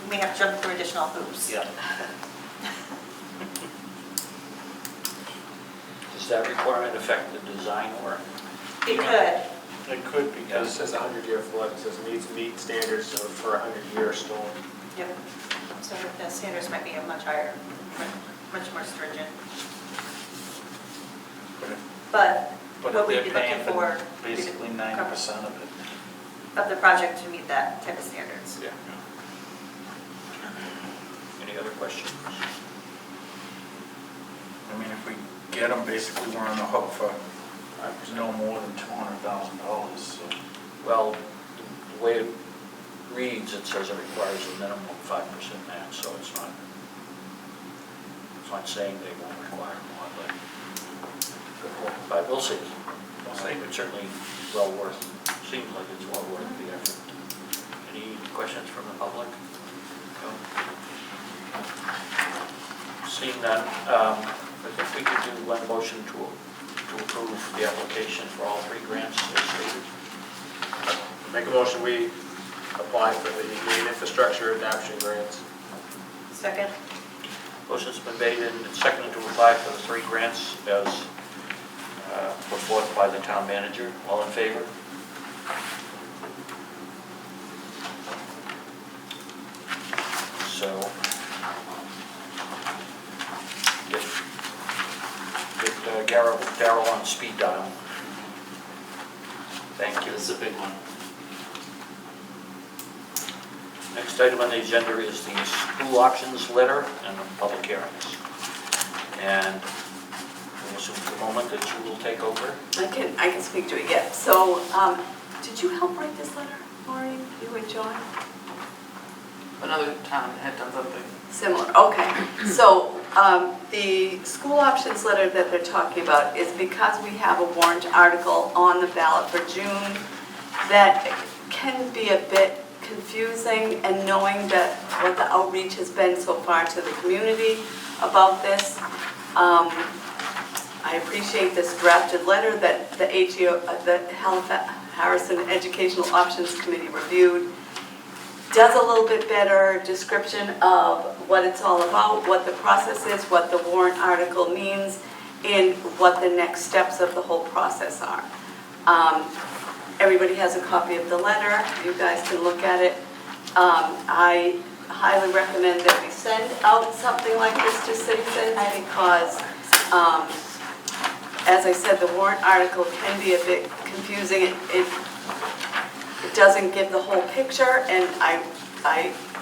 we may have to jump through additional hoops. Yeah. Does that requirement affect the design work? It could. It could, because it says 100-year flood, it says needs to meet standards for a 100-year storm. Yep. So the standards might be a much higher, much more stringent. But what we'd be looking for Basically 90% of it. of the project to meet that type of standards. Yeah. Any other questions? I mean, if we get them, basically we're on the hook for no more than $200,000, so. Well, the way it reads, it says it requires a minimum 5% match, so it's not saying they won't require more, but we'll see. We'll see. It's certainly well worth, seems like it's well worth the effort. Any questions from the public? No? Seeing none, I think we could do one motion to approve the application for all 3 grants as stated. Make a motion, we apply for the Maine infrastructure adoption grants. Second? Motion's been made and seconded to apply for the 3 grants as put forth by the town manager. All in favor? So, get Darryl on speed dial. Thank you. This is a big one. Next item on the agenda is the school options letter and the public hearings. And we'll assume for the moment that you will take over. I can speak to it, yeah. So, did you help write this letter, Maureen, you and John? Another town had done something. Similar, okay. So, the school options letter that they're talking about is because we have a warrant article on the ballot for June that can be a bit confusing, and knowing that what the outreach has been so far to the community about this, I appreciate this drafted letter that the Harrison Educational Options Committee reviewed. Does a little bit better description of what it's all about, what the process is, what the warrant article means, and what the next steps of the whole process are. Everybody has a copy of the letter. You guys can look at it. I highly recommend that we send out something like this to citizens because, as I said, the warrant article can be a bit confusing. It doesn't give the whole picture, and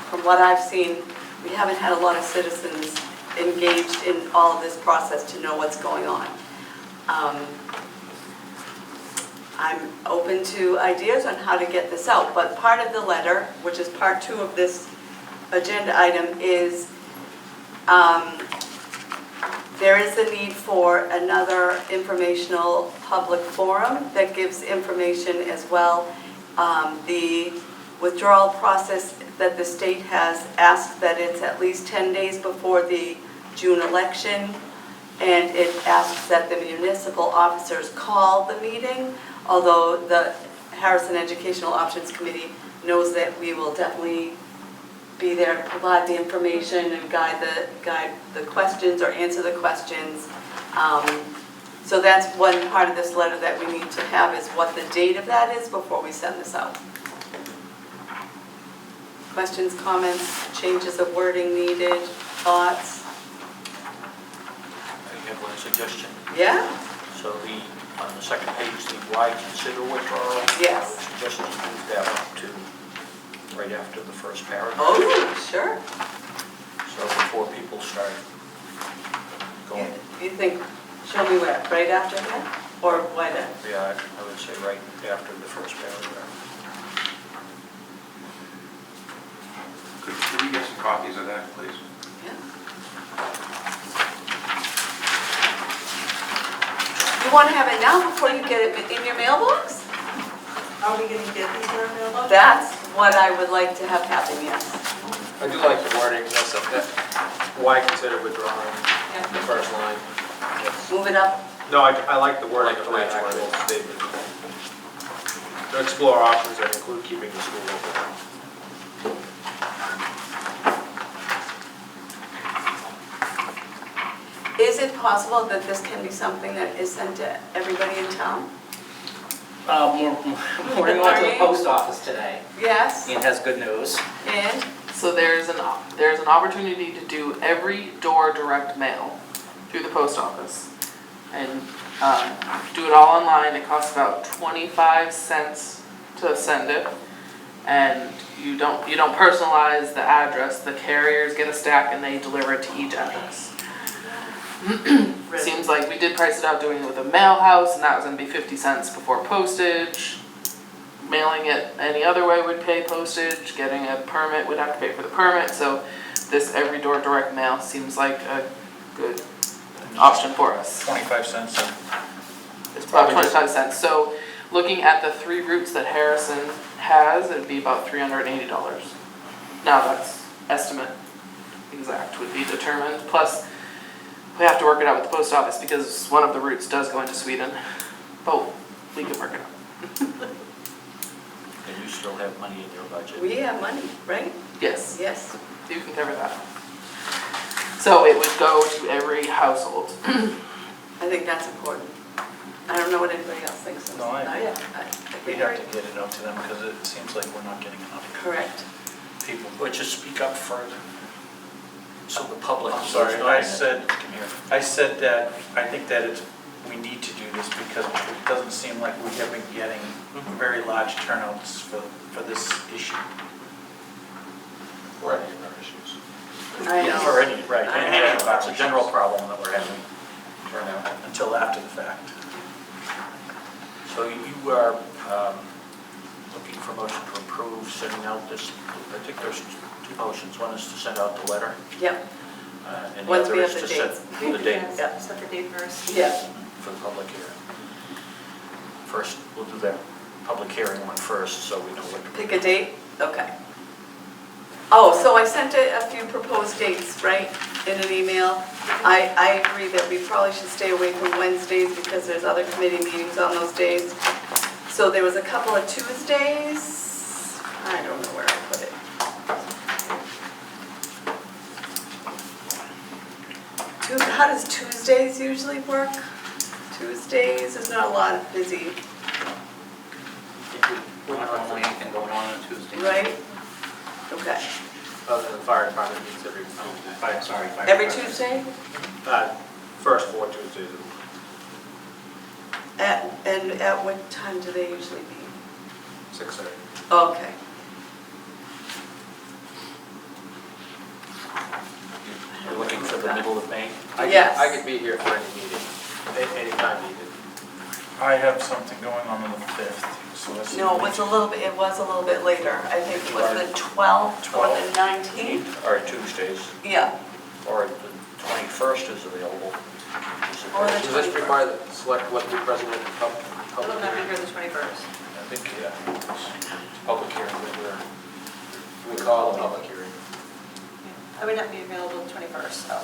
from what I've seen, we haven't had a lot of citizens engaged in all of this process to know what's going on. I'm open to ideas on how to get this out, but part of the letter, which is part 2 of this agenda item, is there is a need for another informational public forum that gives information as well. The withdrawal process that the state has asked that it's at least 10 days before the June election, and it asks that the municipal officers call the meeting, although the Harrison Educational Options Committee knows that we will definitely be there to provide the information and guide the questions or answer the questions. So that's one part of this letter that we need to have, is what the date of that is before we send this out. Questions, comments, changes of wording needed, thoughts? I have one suggestion. Yeah? So on the second page, the why consider withdrawal. Yes. Suggestion to move that up to right after the first paragraph. Oh, sure. So before people start going, You think, show me where, right after that? Or why then? yeah, I would say right after the first paragraph. Could we get some copies of that, please? Yeah. You want to have it now before you get it in your mailbox? Are we gonna get these in our mailbox? That's what I would like to have happen, yes. I do like the wording, that's why consider withdrawing the first line. Move it up. No, I like the wording I of like that the actual wording. statement. To explore options that include keeping the school open. Is it possible that this can be something that is sent to everybody in town? We're going to the post office today. Yes, Ian has good news. and, So there's an opportunity to do every door direct mail through the post office. And do it all online. It costs about 25 cents to send it. And you don't personalize the address. The carriers get a stack and they deliver it to each address. Seems like we did price it out doing it with a mail house, and that was gonna be 50 cents before postage. Mailing it any other way would pay postage, getting a permit would have to pay for the permit, so this every door direct mail seems like a good option for us. 25 cents. It's about 25 cents, so looking at the 3 routes that Harrison has, it'd be about $380. Now that's estimate, exact would be determined, plus we have to work it out with the post office because one of the routes does go into Sweden, but we can work it out. And you still have money in your budget. we have money, right? Yes, Yes. you can cover that. So it would go to every household. I think that's important. I don't know what anybody else thinks. No, I agree. We agree. have to get it out to them because it seems like we're not getting enough Correct. people. Would you speak up further? So the public. I'm sorry, I said, Can hear. I said that I think that we need to do this because it doesn't seem like we have been getting very large turnouts for this issue. For any of our issues. I know. For any, right, I any know. of our, it's a general problem that we're having turnout. Until after the fact. So you are looking for motion to approve sending out this, I think there's 2 motions. One is to send out the letter, Yep, and the Once other we is have to the set dates. the date Yeah, set the date first. yeah. for the public hearing. First, we'll do that public hearing one first, so we know what to. Pick a date? Okay. Oh, so I sent a few proposed dates, right, in an email. I agree that we probably should stay away from Wednesdays because there's other committee meetings on those days. So there was a couple of Tuesdays. I don't know where I put it. How does Tuesdays usually work? Tuesdays, there's not a lot of busy, Not normally anything going on Tuesday. right? Okay. Other than the fire department meets every Tuesday. Sorry. Every Tuesday? First 4 Tuesdays. And at what time do they usually meet? 6:30. Okay. You're looking for the middle of May? Yes. I could be here for any meeting, anytime needed. I have something going on the 5th, so that's. No, it was a little bit later. I think it was the 12th or the 19th. Or Tuesdays, Yeah, or the 21st is available. Or the Does this require the select board to be present at the public It'll not be hearing? here the 21st. I think, yeah, it's public hearing, but we call a public hearing. I would not be available the 21st, so.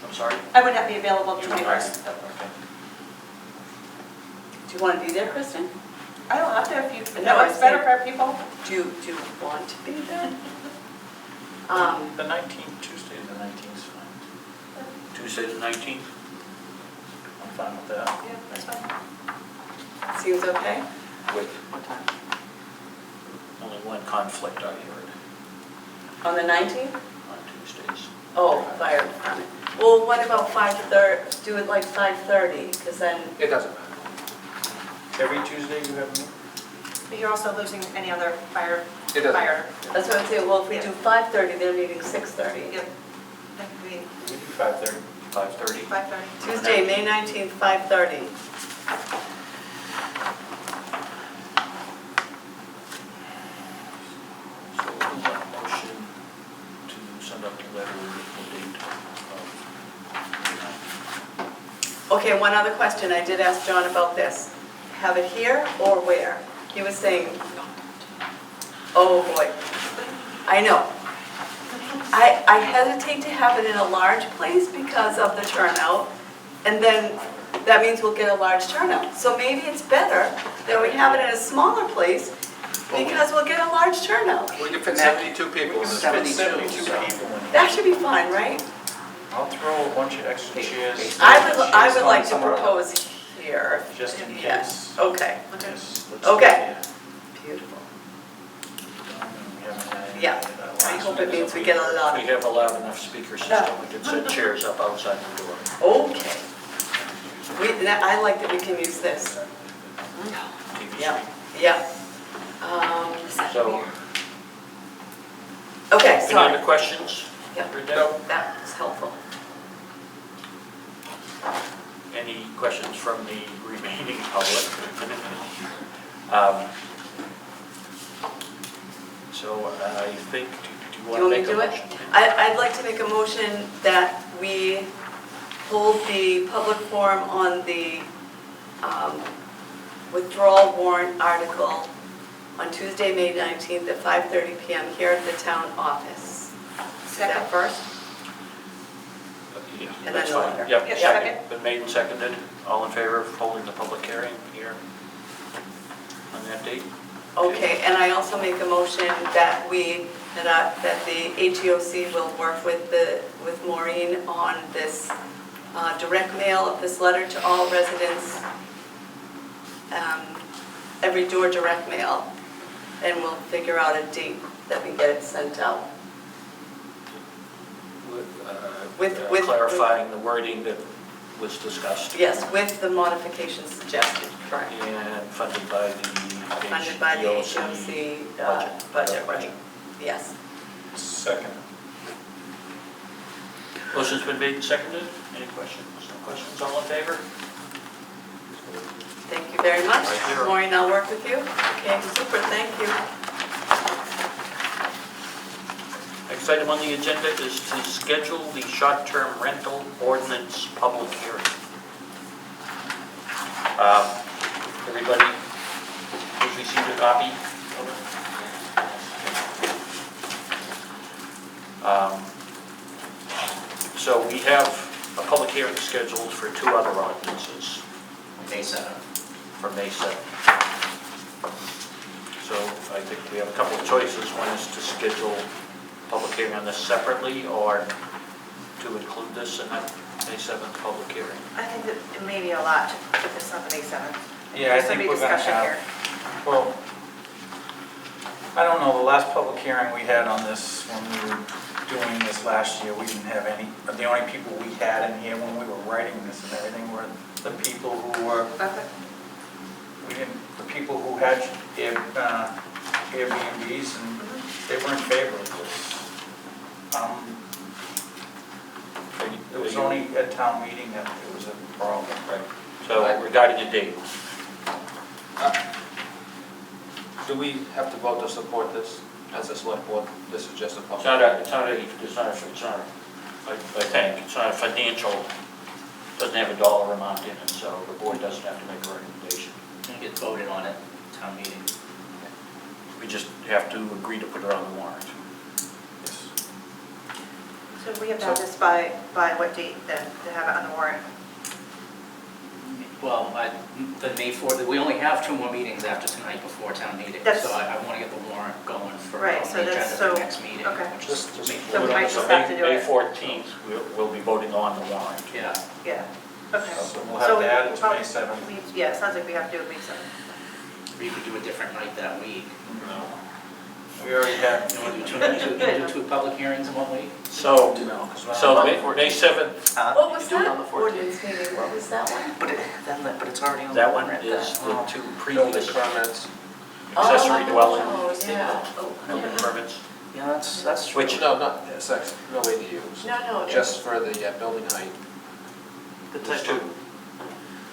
I'm sorry? I would not be available the 21st. Do you want to be there, Kristen? I don't have to if you, if No, that I'm works better saying- for people. Do you want to be there? The 19th, Tuesday, the 19th is fine. Tuesday the 19th? I'm fine with that. Yeah, that's fine. Seems okay? With What time? only one conflict I heard On the 19th? on Tuesdays. Oh, fire department. Well, what about 5:30, do it like 5:30, because then, It doesn't matter. Every Tuesday you have a meeting? But you're also losing any other fire. It doesn't. Fire. that's what I'm saying, well, if we do 5:30, they're meeting 6:30. Yeah. That could be We do 5:30. 5:30? 5:30. Tuesday, May 19th, 5:30. So we'll want a motion to send out the letter with the date of. Okay, one other question, I did ask John about this. Have it here or where? He was saying, oh boy, I know. I hesitate to have it in a large place because of the turnout, and then that means we'll get a large turnout. So maybe it's better that we have it in a smaller place because we'll get a large turnout. We can fit 72 people in this. 72 so- people in That here. should be fine, right? I'll throw a bunch of extra chairs. I would like to Somewhere else, propose here. Just in Yeah. case. Okay, Yes, let's Okay. see. beautiful. We haven't had any Yeah. of that I last hope week. it means we get a lot We of, have a loud enough speaker system, we can set chairs up outside the door. okay. I like that we can use this. TV Yeah, screen. yeah. So, Okay, any sorry. other questions? Yeah. for Deb? That was helpful. Any questions from the remaining public? Um, So I think, do you want to make a Do you want me motion? to do it? I'd like to make a motion that we hold the public forum on the withdrawal warrant article on Tuesday, May 19th at 5:30 PM here at the town office. Is that Second. first? Yeah, And that's then the fine. letter. Yep, Yeah, second. Been made and seconded. All in favor of holding the public hearing here on that date? Okay, and I also make a motion that that the HEOC will work with Maureen on this direct mail of this letter to all residents, every door direct mail, and we'll figure out a date that we get it sent out. With- Clarifying the wording that was discussed Yes, with the modifications suggested, correct. and funded by the Funded by the HEOC HEOC budget, right, yes. Second. Motion's been made and seconded. Any questions? No questions? All in favor? Thank you very much. Right here. Maureen, I'll work with you. Okay, super, thank you. Next item on the agenda is to schedule the short-term rental ordinance public hearing. Everybody has received a copy of it? So we have a public hearing scheduled for two other ordinances May 7th. for May 7th. So I think we have a couple of choices. One is to schedule public hearing on this separately, or to include this in that May 7th public hearing. I think that it may be a lot to put this on the May 7th. Yeah, I There's think gonna be we're gonna discussion have, here. well, I don't know, the last public hearing we had on this, when we were doing this last year, we didn't have any, the only people we had in here when we were writing this and everything were the people who were, Okay. the people who had Airbnbs, and they were in favor of this. It was only at town meeting that it was a problem. Right. So regarding the date, Do we have to vote to support this as a select board? This is just a public. it's not I think, it's not a financial, doesn't have a dollar amount in it, so the board doesn't have to make a recommendation. And get voted on at town meeting. We just have to agree to put it on the warrant. So we have to have this by what date then, to have it on the warrant? Well, the May 4th, we only have 2 more meetings after tonight before town meeting. That's- So I want to get the warrant going for on Right, the so agenda that's- for so- next meeting, okay. which is Just May So we 4th. might just have to do May it. 14th, we'll be voting on the warrant. Yeah. Yeah, okay. So we'll have to add it to May 7th. Yeah, it sounds like we have to do it May 7th. Or you could do a different night that week. We already had, You want to do 2 public hearings in 1 week? So, no, because May 7th, What was do it on that the 14th. ordinance meeting? What was that one? But it's already on the that one warrant. is the 2 Building previous permits. accessory dwelling Oh, yeah. building permits, Yeah, that's true. which, No, not, section, no ADUs. No, Just for the building height. The there's typo, 2.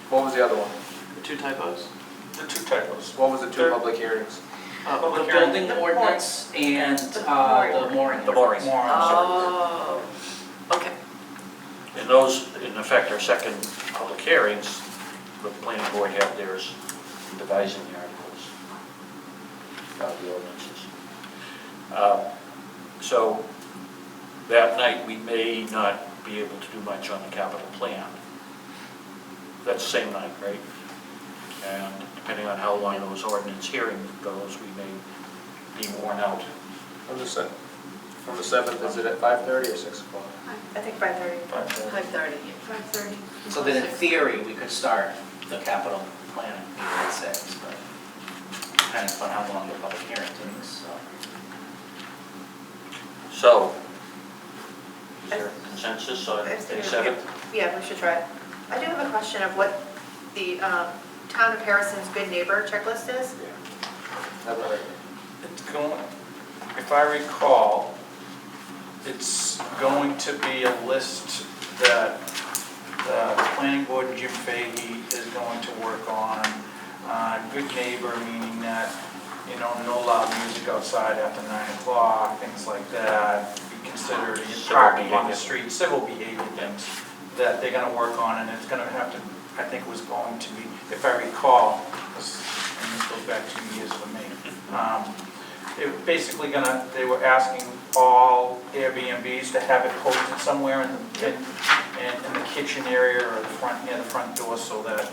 What was the other one? the 2 typos? the 2 typos. What was the 2 public hearings? The Public hearing. building ordinance and the mooring. The mooring. Oh, okay. And those, in effect, are second public hearings. The planning board have theirs in devising the articles, the ordinances. So that night, we may not be able to do much on the capital plan. That's the same night, right? And depending on how long those ordinance hearing goes, we may be worn out. From the 7th, is it at 5:30 or 6 o'clock? I think 5:30. 5:30. 5:30. So then in theory, we could start the capital planning meeting at 6, but depends on how long the public hearing takes, so. So, is there consensus on May 7th? Yeah, we should try it. I do have a question of what the Town of Harrison's Good Neighbor checklist is. Never heard of it. It's going, if I recall, it's going to be a list that the planning board and Jim Fahey is going to work on. Good neighbor, meaning that, no loud music outside after 9 o'clock, things like that. Be considered parking on the street, civil behavior things that they're gonna work on, and it's gonna have to, I think it was going to be, if I recall, and this goes back 2 years for me. They were basically they were asking all Airbnbs to have it posted somewhere in the kitchen area or near the front door, so that,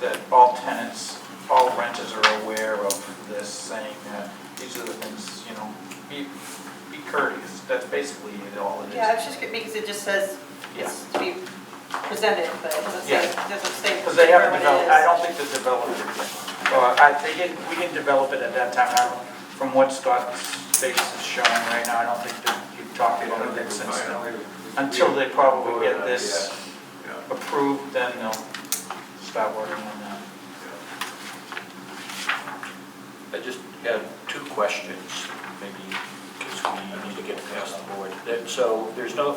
that all tenants, all renters are aware of this, saying that these are the things, be courteous. That's basically all it is. Yeah, it's just good because it just says it's to be presented, but it doesn't say, Yeah. it doesn't say Because they haven't what it developed, is. I don't think they developed it. We didn't develop it at that time. From what Scott's face is showing right now, I don't think that you've talked about it since then. Until they probably get this approved, then they'll start working on that. I just had 2 questions, maybe, because we need to get past the board. So there's no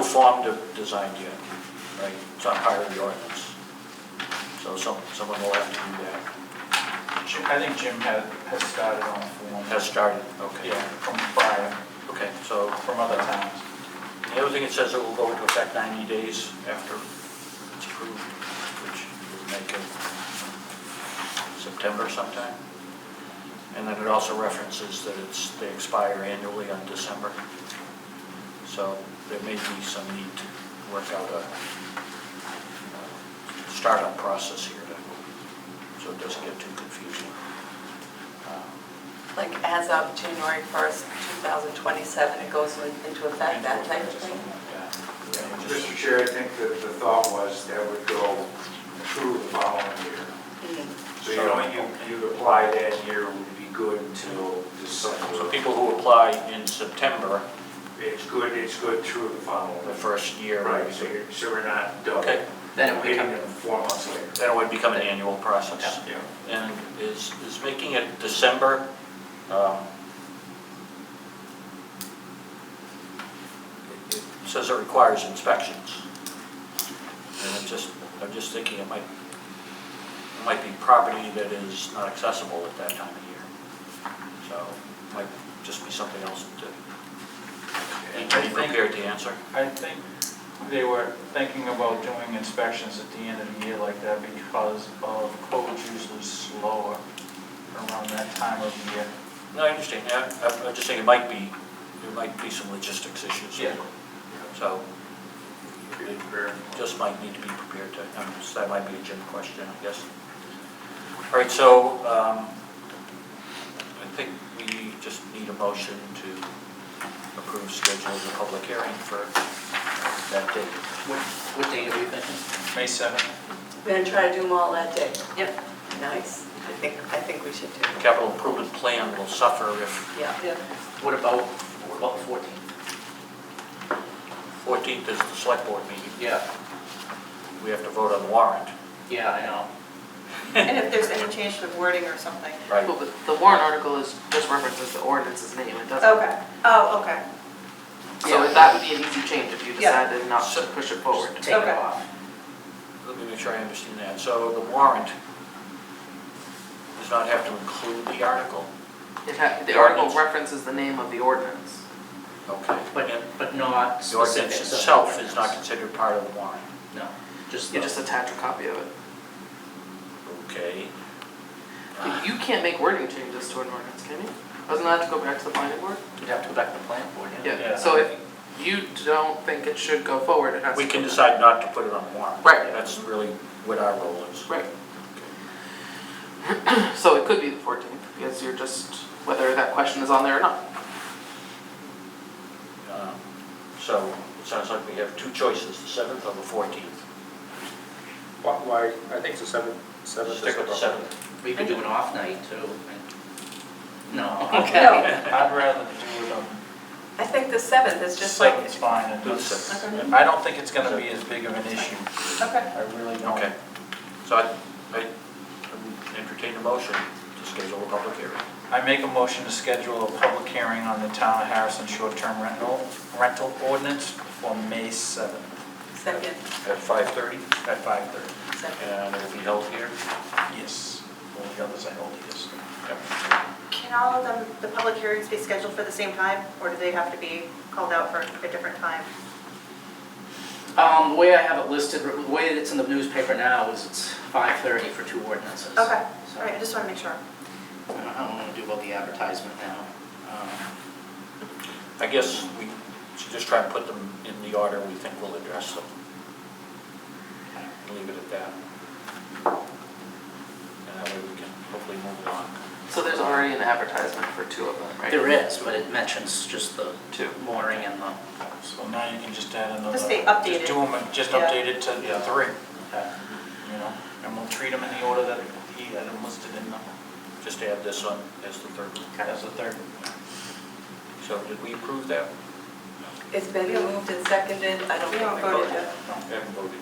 form designed yet, right? It's not part of the ordinance. So someone will have to do that. I think Jim has started on the form. Has started, okay. Yeah, from prior, Okay, so from other towns. the other thing, it says it will go into effect 90 days after it's approved, which would make it September sometime. And then it also references that they expire annually on December. So there may be some need to work out a startup process here so it doesn't get too confusing. Like as of January 1st, 2027, it goes into effect, that type of thing? Mr. Chair, I think that the thought was that would go through the following year. So you apply that year would be good until December. So people who apply in September, It's good through the following. the first year. Right, so we're not double. Okay, Then it would Getting become, them 4 months later. then it would become an annual process. Yeah. And is making it December, it says it requires inspections. And I'm just thinking it might be property that is not accessible at that time of year. So it might just be something else to do. And be prepared to answer. I think they were thinking about doing inspections at the end of the year like that because of code's usually slower around that time of year. No, I understand, yeah, I'm just saying there might be some logistics issues. Yeah. So, you just might need to be prepared to, so that might be a Jim question, I guess. All right, so, I think we just need a motion to approve schedule of the public hearing for that date. What date are we thinking? May 7th. We're gonna try to do them all that day. Yep. Nice. I think we should do The it. capital improvement plan will suffer if Yeah. What about the 14th? 14th is the select board meeting. Yeah. We have to vote on the warrant. Yeah, I know. And if there's any change to wording or something. Right. But the warrant article just references the ordinance's name, it doesn't. Okay, oh, okay. So that would be an easy change if you Yeah. decided not to push it forward. Take it Okay. off. Let me make sure I understand that. So the warrant does not have to include the article? The article references the name of the ordinance. Okay. But not The ordinance specifics of the itself is ordinance. not considered part of the warrant? No, just You the, just attach a copy of it. Okay. You can't make wording changes to an ordinance, can you? Doesn't that have to go back to the planning board? you'd have to go back to the planning board, yeah. Yeah, so if you don't think it should go forward, it has to. We can go back. decide not to put it on the warrant. Right. That's really what our role is. Right. So it could be the 14th, because you're just, whether that question is on there or not. So it sounds like we have two choices, the 7th or the 14th. Why, I think it's the 7th. Stick with the 7th. We could do an off night too. No. Okay. I'd rather do it on I think the 7th is just like, 7th's fine. and Do the it's- 7th. I don't think it's gonna be as big of an issue. Okay. I really don't. Okay. So I entertain a motion to schedule a public hearing. I make a motion to schedule a public hearing on the Town of Harrison short-term rental ordinance for May 7th second, At 5:30, at 5:30. second. and it will be held here. Yes, all the others I hold yes. Can all of them, the public hearings be scheduled for the same time, or do they have to be called out for a different time? The way I have it listed, the way it's in the newspaper now is it's 5:30 for two ordinances. Okay, So, all right, I just want to make sure. I don't know what to do about the advertisement now. I guess we should just try and put them in the order we think will address them. Leave it at that. And that way we can hopefully move along. So there's already an advertisement for two of them, right? There is, but it mentions just the Two. mooring and the, So now you can just add another. Just stay updated. Just do them, just Yeah. update it to Yeah. 3, you know, and we'll treat them in the order that he had them listed in the, Just add this on as the third one. as the third. So did we approve that? It's been moved and seconded, I don't We think haven't we voted voted. yet. We haven't voted.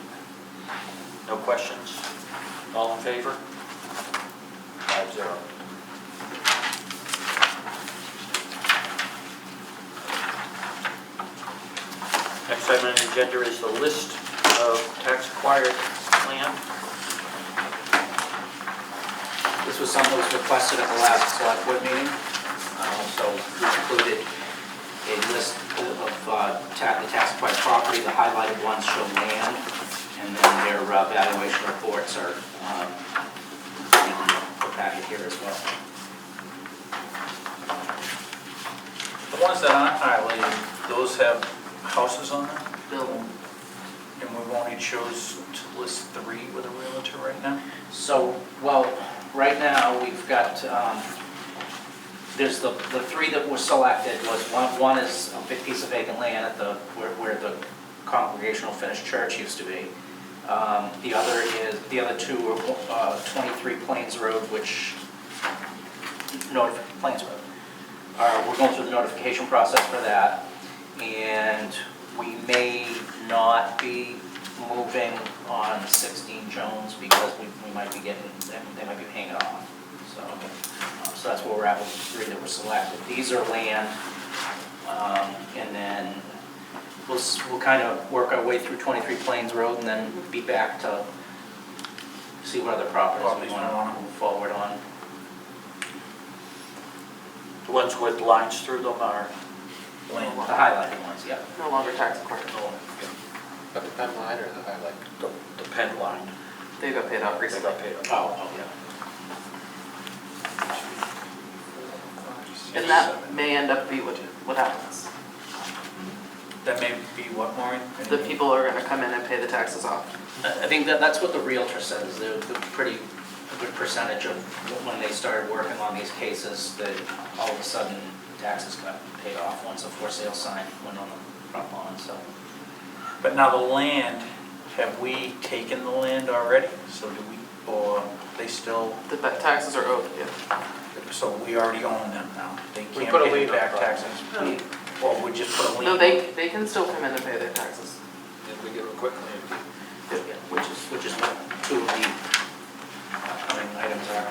No questions? All in favor? 5-0. Next item on the agenda is the list of tax acquired land. this was something that was requested at the last select board meeting. So we included a list of the tax acquired property, the highlighted ones show land, and then their valuation reports are in the packet here as well. The ones that aren't highlighted, those have houses on them? Bill. And we've only chose to list 3 with a realtor right now? So, well, right now, we've got, there's the 3 that were selected was, one is a big piece of vacant land at the, where the Congregational Finnish Church used to be. The other 2 are 23 Plains Road, which, Plains Road. We're going through the notification process for that, and we may not be moving on 16 Jones because we might be getting, they might be paying it off. So that's where we're at with the 3 that were selected. These are land, and then we'll kind of work our way through 23 Plains Road and then be back to see what other properties we want to move forward on. The ones with lines through them are land. The highlighted ones, yeah. No longer tax acquired. But the pen line or the highlight? The pen line, They got paid off they recently. got paid off. Oh, yeah. And that may end up be what happens. That may be what, Maureen? The people are gonna come in and pay the taxes off. I think that's what the Realtor says, they're pretty, a good percentage of when they started working on these cases, that all of a sudden taxes got paid off once a for sale sign went on the front lawn, so. But now the land, have we taken the land already? So do we, or they still, The taxes are owed, yeah. so we already own them now? They We can't put a pay lien on back the property. taxes? Or we just put a lien? No, they can still come in and pay their taxes, And we give a quick claim. Which is what two of the upcoming items are.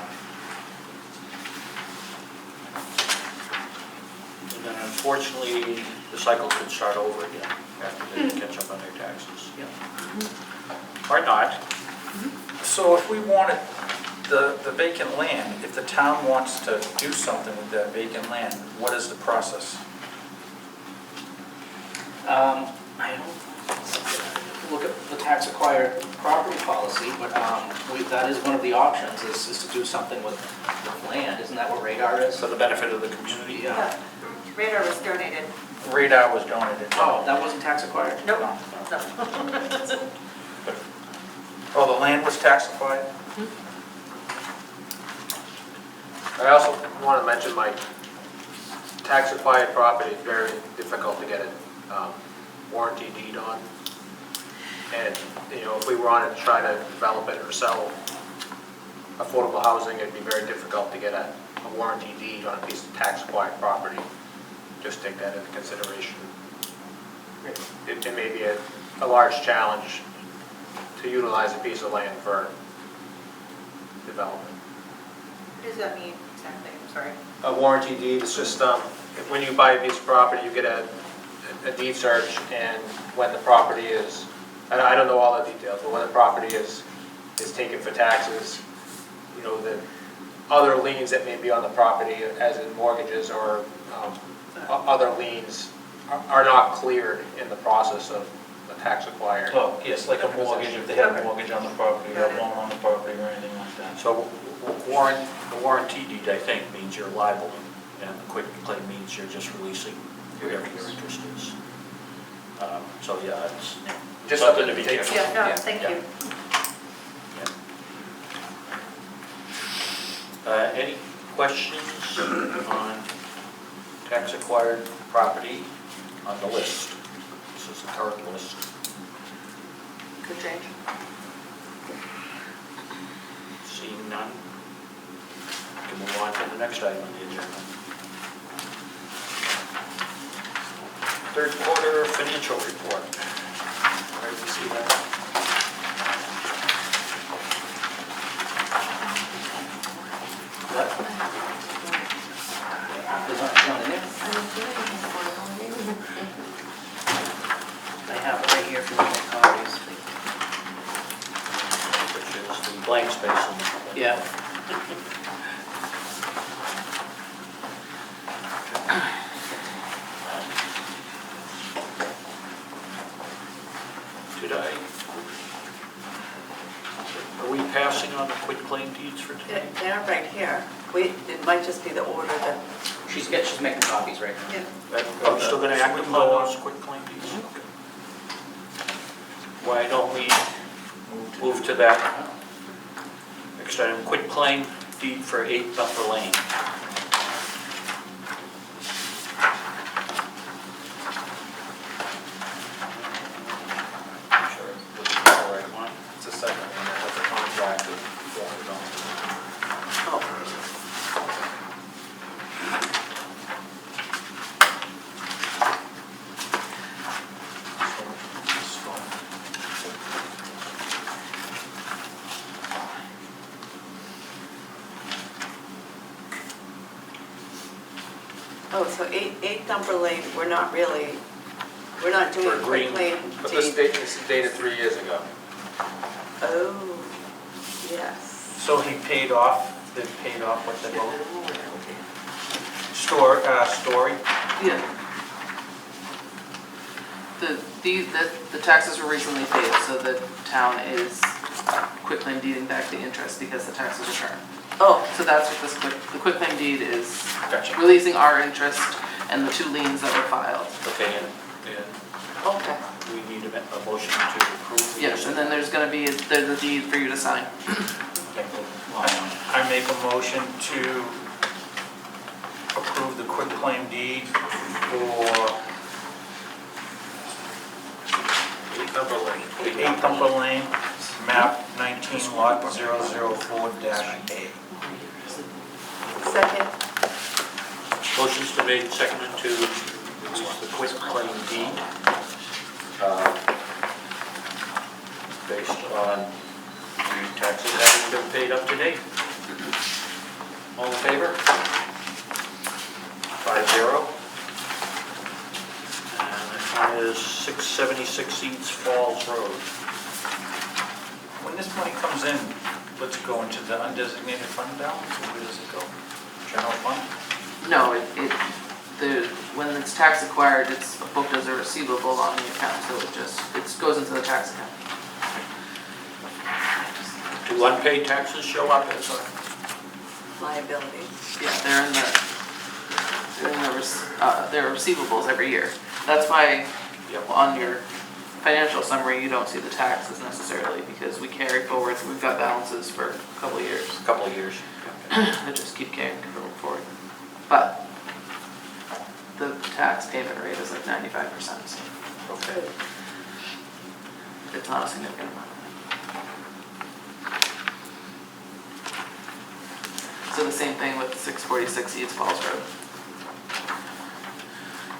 And then unfortunately, the cycle could start over again after they catch up on their taxes. Or not. So if we wanted the vacant land, if the town wants to do something with that vacant land, what is the process? I don't, look at the tax acquired property policy, but that is one of the options, is to do something with land. Isn't that what radar is? For the benefit of the community. Yeah. Radar was donated. Radar was donated. Oh, that wasn't tax acquired? Nope. No. No. Oh, the land was taxified? I also want to mention my tax acquired property is very difficult to get a warranty deed on. And, you know, if we wanted to try to develop it or sell affordable housing, it'd be very difficult to get a warranty deed on a piece of tax acquired property. Just take that into consideration. It may be a large challenge to utilize a piece of land for development. What does that mean exactly? I'm sorry. A warranty deed is just, when you buy a piece of property, you get a deed search, and when the property is, I don't know all the details, but when the property is taken for taxes, you know, the other liens that may be on the property, as in mortgages or other liens, are not cleared in the process of the tax acquired. Oh, yes, like a mortgage, if they have a mortgage on the property, or a loan on the property, or anything like that. So the warranty deed, I think, means you're liable, and the quit claim means you're just releasing whatever your interest is. So yeah, it's Just something to be take- careful. Yeah, no, thank you. Any questions on tax acquired property on the list? This is the current list. Could change. Seeing none, we can move on to the next item on the agenda. Third quarter financial report. Where do we see that? What? There's not one in there? I have it right here if you want to make copies. Which is the blank space in the. Yeah. Did I? Are we passing on the quitclaim deeds for tonight? They're right here. It might just be the order that, She's making copies right now. Are we still going to act upon those quitclaim deeds? Okay. Why don't we move to that? Next item, quitclaim deed for 8 Buffer Lane. Sure, this is the right one. It's a second one, that's a contract of oh, so 8 Dumper Lane, we're not doing For a green. quick claim But this deed. is dated 3 years ago. Oh, yes. So he paid off, they paid off what they owed? Story? Yeah. The taxes were recently paid, so the town is quitclaim deeding back the interest because the taxes returned. Oh, So that's what the quitclaim deed is Gotcha. releasing our interest and the 2 liens that were filed. Okay, and okay. we need a motion to approve. Yes, and then there's gonna be, there's a deed for you to sign. I make a motion to approve the quitclaim deed for 8 Thumper Lane, map 19, lot 004-A. Second, Motion's been made and seconded to release the quitclaim deed based on the taxes having been paid up to date. All in favor? 5-0. And this one is 676 Eads Falls Road. When this money comes in, let's go into the undesignated fund balance, or where does it go? General fund? No, when it's tax acquired, it's booked as a receivable on the account, so it goes into the tax account. Do unpaid taxes show up as a? liability. Yeah, they're receivables every year. That's why on your financial summary, you don't see the taxes necessarily, because we carry forward, we've got balances for a couple of years. That just keep carrying forward. But the tax payment rate is like 95%, so Okay. it's not a significant amount. So the same thing with 646 Eads Falls Road.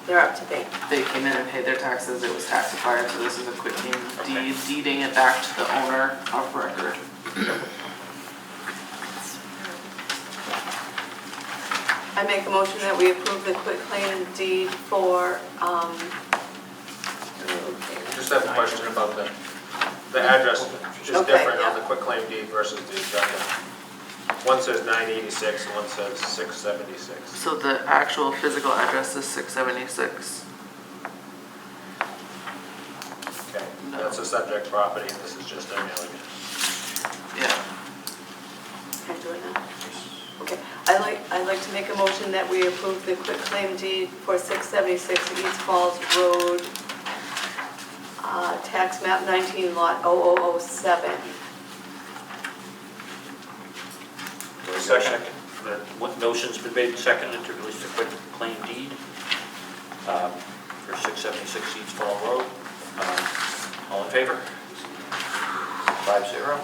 They're up to date. They came in and paid their taxes, it was tax acquired, so this is a quick deed, deeding it back to the owner of record. I make a motion that we approve the quitclaim deed for, Just have a question about the address, which is Okay, different on yeah. the quitclaim deed versus the agenda. One says 986 and one says 676. So the actual physical address is 676. Okay, No. that's a subject property, and this is just their mailing. Yeah. can I do it now? Okay, I'd like to make a motion that we approve the quitclaim deed for 676 East Falls Road, tax map 19, lot 0007. Second. Motion's been made and seconded to release the quitclaim deed for 676 East Fall Road. All in favor? 5-0.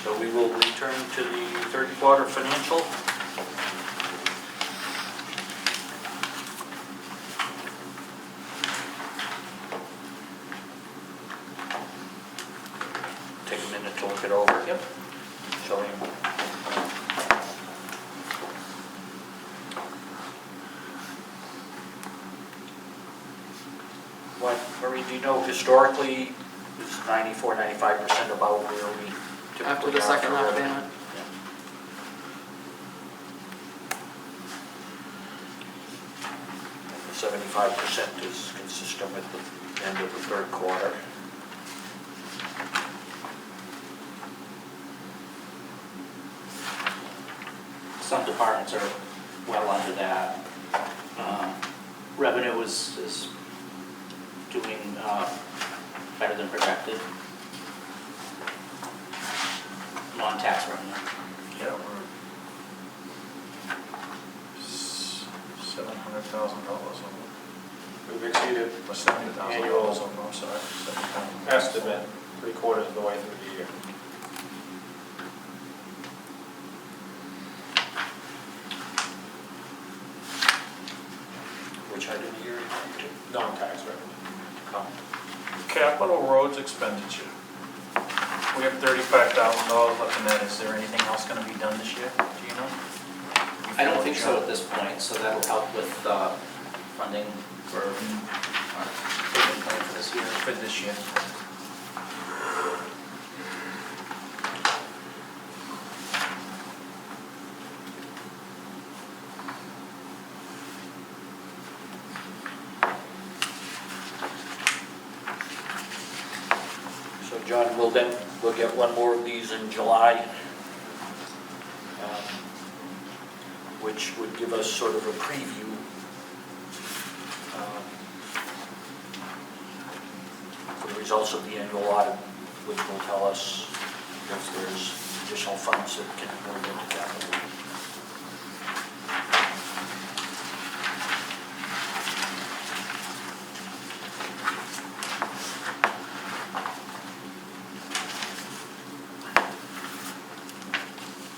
So we will return to the third quarter financial. Take a minute to look it over. Yep. Showing. What, Marie, do you know historically, is 94-95% about where we typically After the are second for half revenue? payment. The 75% is consistent with the end of the third quarter. Some departments are well under that. Revenue is doing better than projected. Non-tax revenue. Yeah, we're $700,000 over. We've exceeded Or $70,000 Annual. over, I'm sorry. $70,000. estimate 3/4 of the way through the year. Which I didn't hear you to. Non-tax revenue. Capital roads expenditure. We have $35,000 left in that. Is there anything else going to be done this year? Do you know? I don't think so at this point, so that'll help with funding for our paving plan for this year. For this year. John, we'll get one more of these in July, which would give us sort of a preview. For the results of the annual audit, which will tell us if there's additional funds that can go into capital.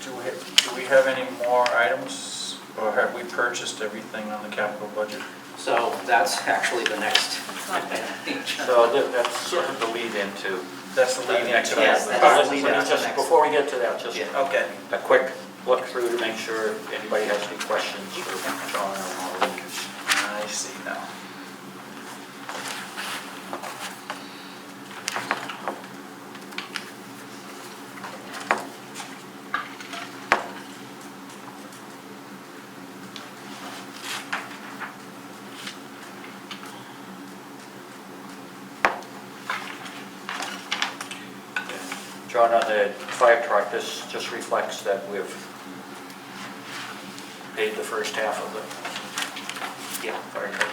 Do we have any more items, or have we purchased everything on the capital budget? So that's actually the next. So that's sort of the lead into. That's the lead next into Yes, that. that's the lead into Just next. before we get to that, just Okay. a quick look through to make sure if anybody has any questions for John or Maureen. I see now. John, on the fire truck, this just reflects that we've paid the first half of the fire truck.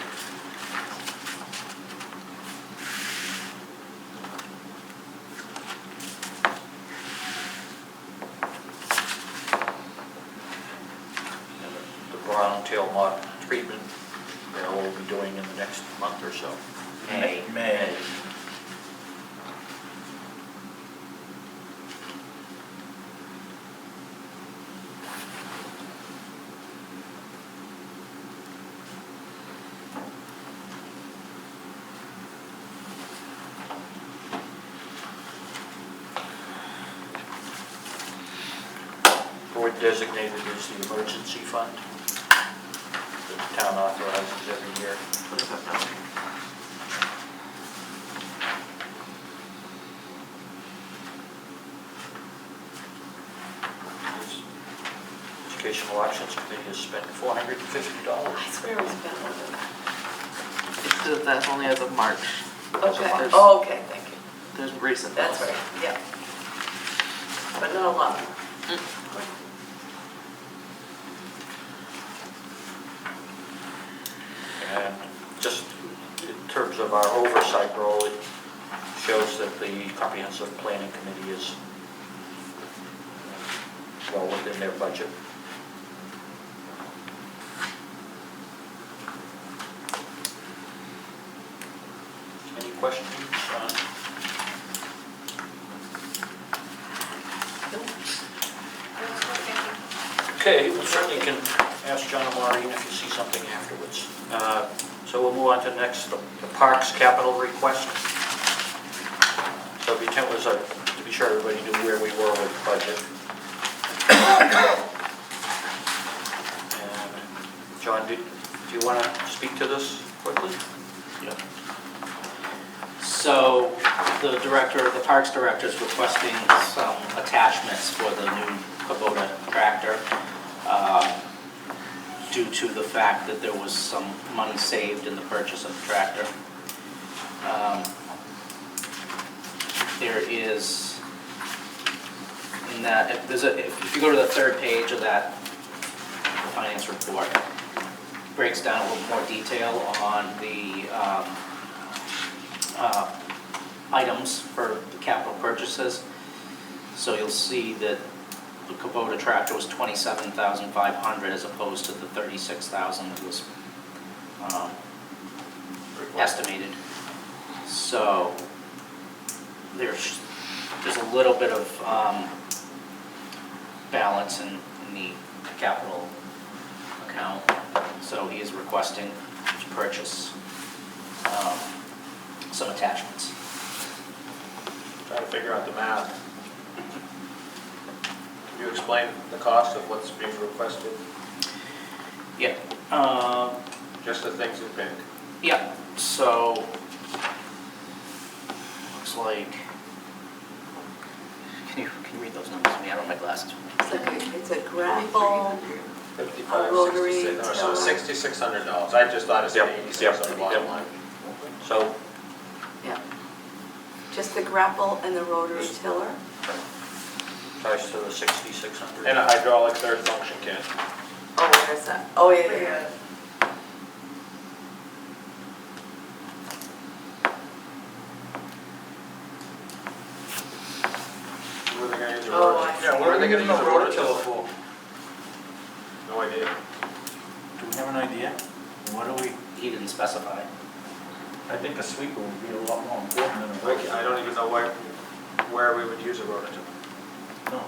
And the brown tail mock treatment, we'll be doing in the next month or so. May. Board designated as the emergency fund that the town authorizes every year. What is that now? Educational Options Committee has spent $450. I swear it was better than that. That's only as of March. Okay, There's- oh, okay, thank you. There's recent. That's bills. right, yeah. But not a lot. And just in terms of our oversight role, it shows that the Comprehensive Planning Committee is well within their budget. Any questions? Okay, we certainly can ask John and Maureen if you see something afterwards. So we'll move on to next, the Parks capital request. So the intent was to be sure everybody knew where we were with the budget. And John, do you want to speak to this quickly? Yep. So the Parks Director is requesting some attachments for the new Kubota tractor due to the fact that there was some money saved in the purchase of the tractor. There is, in that, if you go to the third page of that finance report, it breaks down a little more detail on the items for the capital purchases. So you'll see that the Kubota tractor was $27,500 as opposed to the $36,000 that was estimated. So there's a little bit of balance in the capital account. So he is requesting to purchase some attachments. Trying to figure out the math. Can you explain the cost of what's being requested? Yeah. Just the things you pick. Yeah, so looks like, can you read those numbers to me? I don't have my glasses with me. It's a grapple, 55, rotary 66, no, so tiller. $6,600. I just thought it said Yep, 86 yep, on the bottom yep. line. So Yeah. Just the grapple and the rotary tiller? Price to the 6,600. And a hydraulic third function kit. Oh, where's that? Oh, yeah, yeah. What are they gonna use a Oh, rotor? I see. Yeah, what are they gonna use a rototiller for? No idea. Do we have an idea? What do we, He didn't specify. I think a sweeper would be a lot more important than a Like, rototiller. I don't even know where we would use a rototiller. No.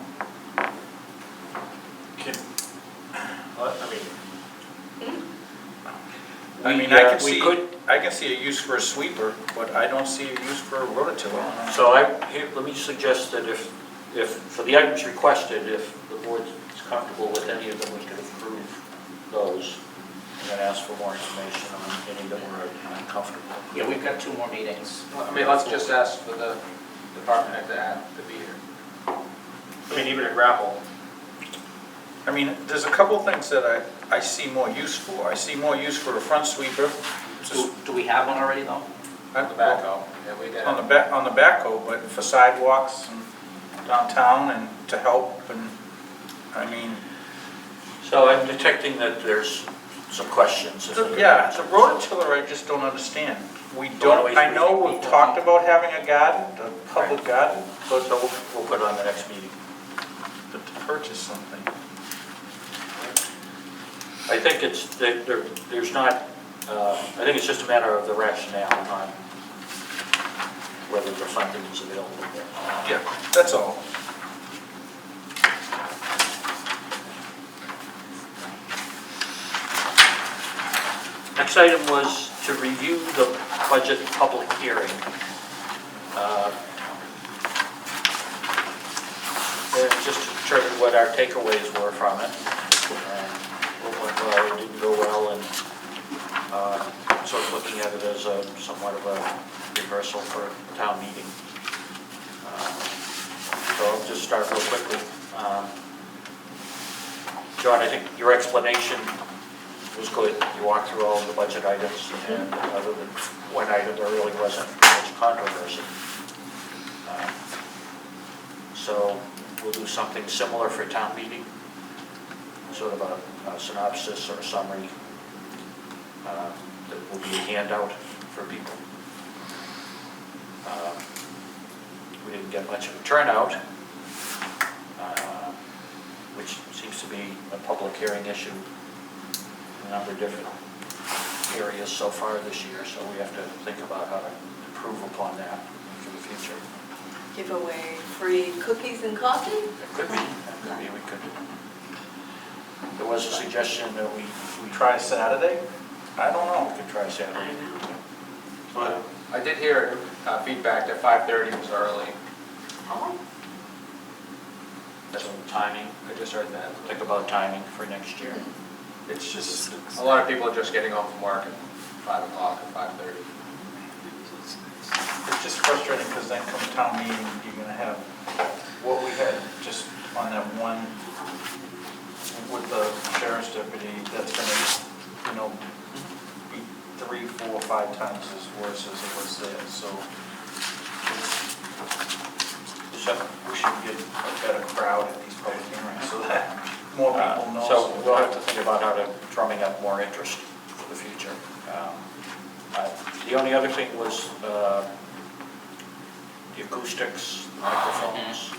Can- I mean, We could, I can see a use for a sweeper, but I don't see a use for a rototiller. so let me suggest that if, for the items requested, if the board is comfortable with any of them, we could approve those, and then ask for more information on any that were uncomfortable. Yeah, we've got 2 more meetings. I mean, let's just ask for the department head to be here. I mean, even a grapple. I mean, there's a couple things that I see more use for. I see more use for a front sweeper. Do we have one already though? The backhoe. Yeah, we did. On the backhoe, but for sidewalks and downtown and to help and, I mean, So I'm detecting that there's some questions. yeah, the rototiller I just don't understand. We don't, always I know briefing we've people. talked about having a garden, a public garden, So we'll put it on the next meeting. but to purchase something. I think there's not, I think it's just a matter of the rationale, not whether the funding is available. Yeah, that's all. Next item was to review the budget public hearing. And just to determine what our takeaways were from it. What went well, what didn't go well, and sort of looking at it as somewhat of a reversal for a town meeting. So I'll just start real quickly. John, I think your explanation was good. You walked through all of the budget items, and other than one item, there really wasn't much controversy. So we'll do something similar for town meeting, sort of a synopsis or a summary that will be a handout for people. We didn't get much of a turnout, which seems to be a public hearing issue in a number of different areas so far this year, so we have to think about how to improve upon that for the future. Give away free cookies and coffee? It could be, we could. There was a suggestion that we Try Saturday? I don't know. could try Saturday. But I did hear feedback that 5:30 was early. Oh. So timing, I just heard that. think about timing for next year. It's just, A lot of people are just getting home from work at 5 o'clock or 5:30. it's just frustrating because then come town meeting, you're gonna have what we had just on that one with the sheriff's deputy, that's gonna, be 3, 4, 5 times as worse as it was there, so we should get a better crowd at these public hearings so that more people know. So we'll have to think about how to drumming up more interest for the future. The only other thing was the acoustics, microphones.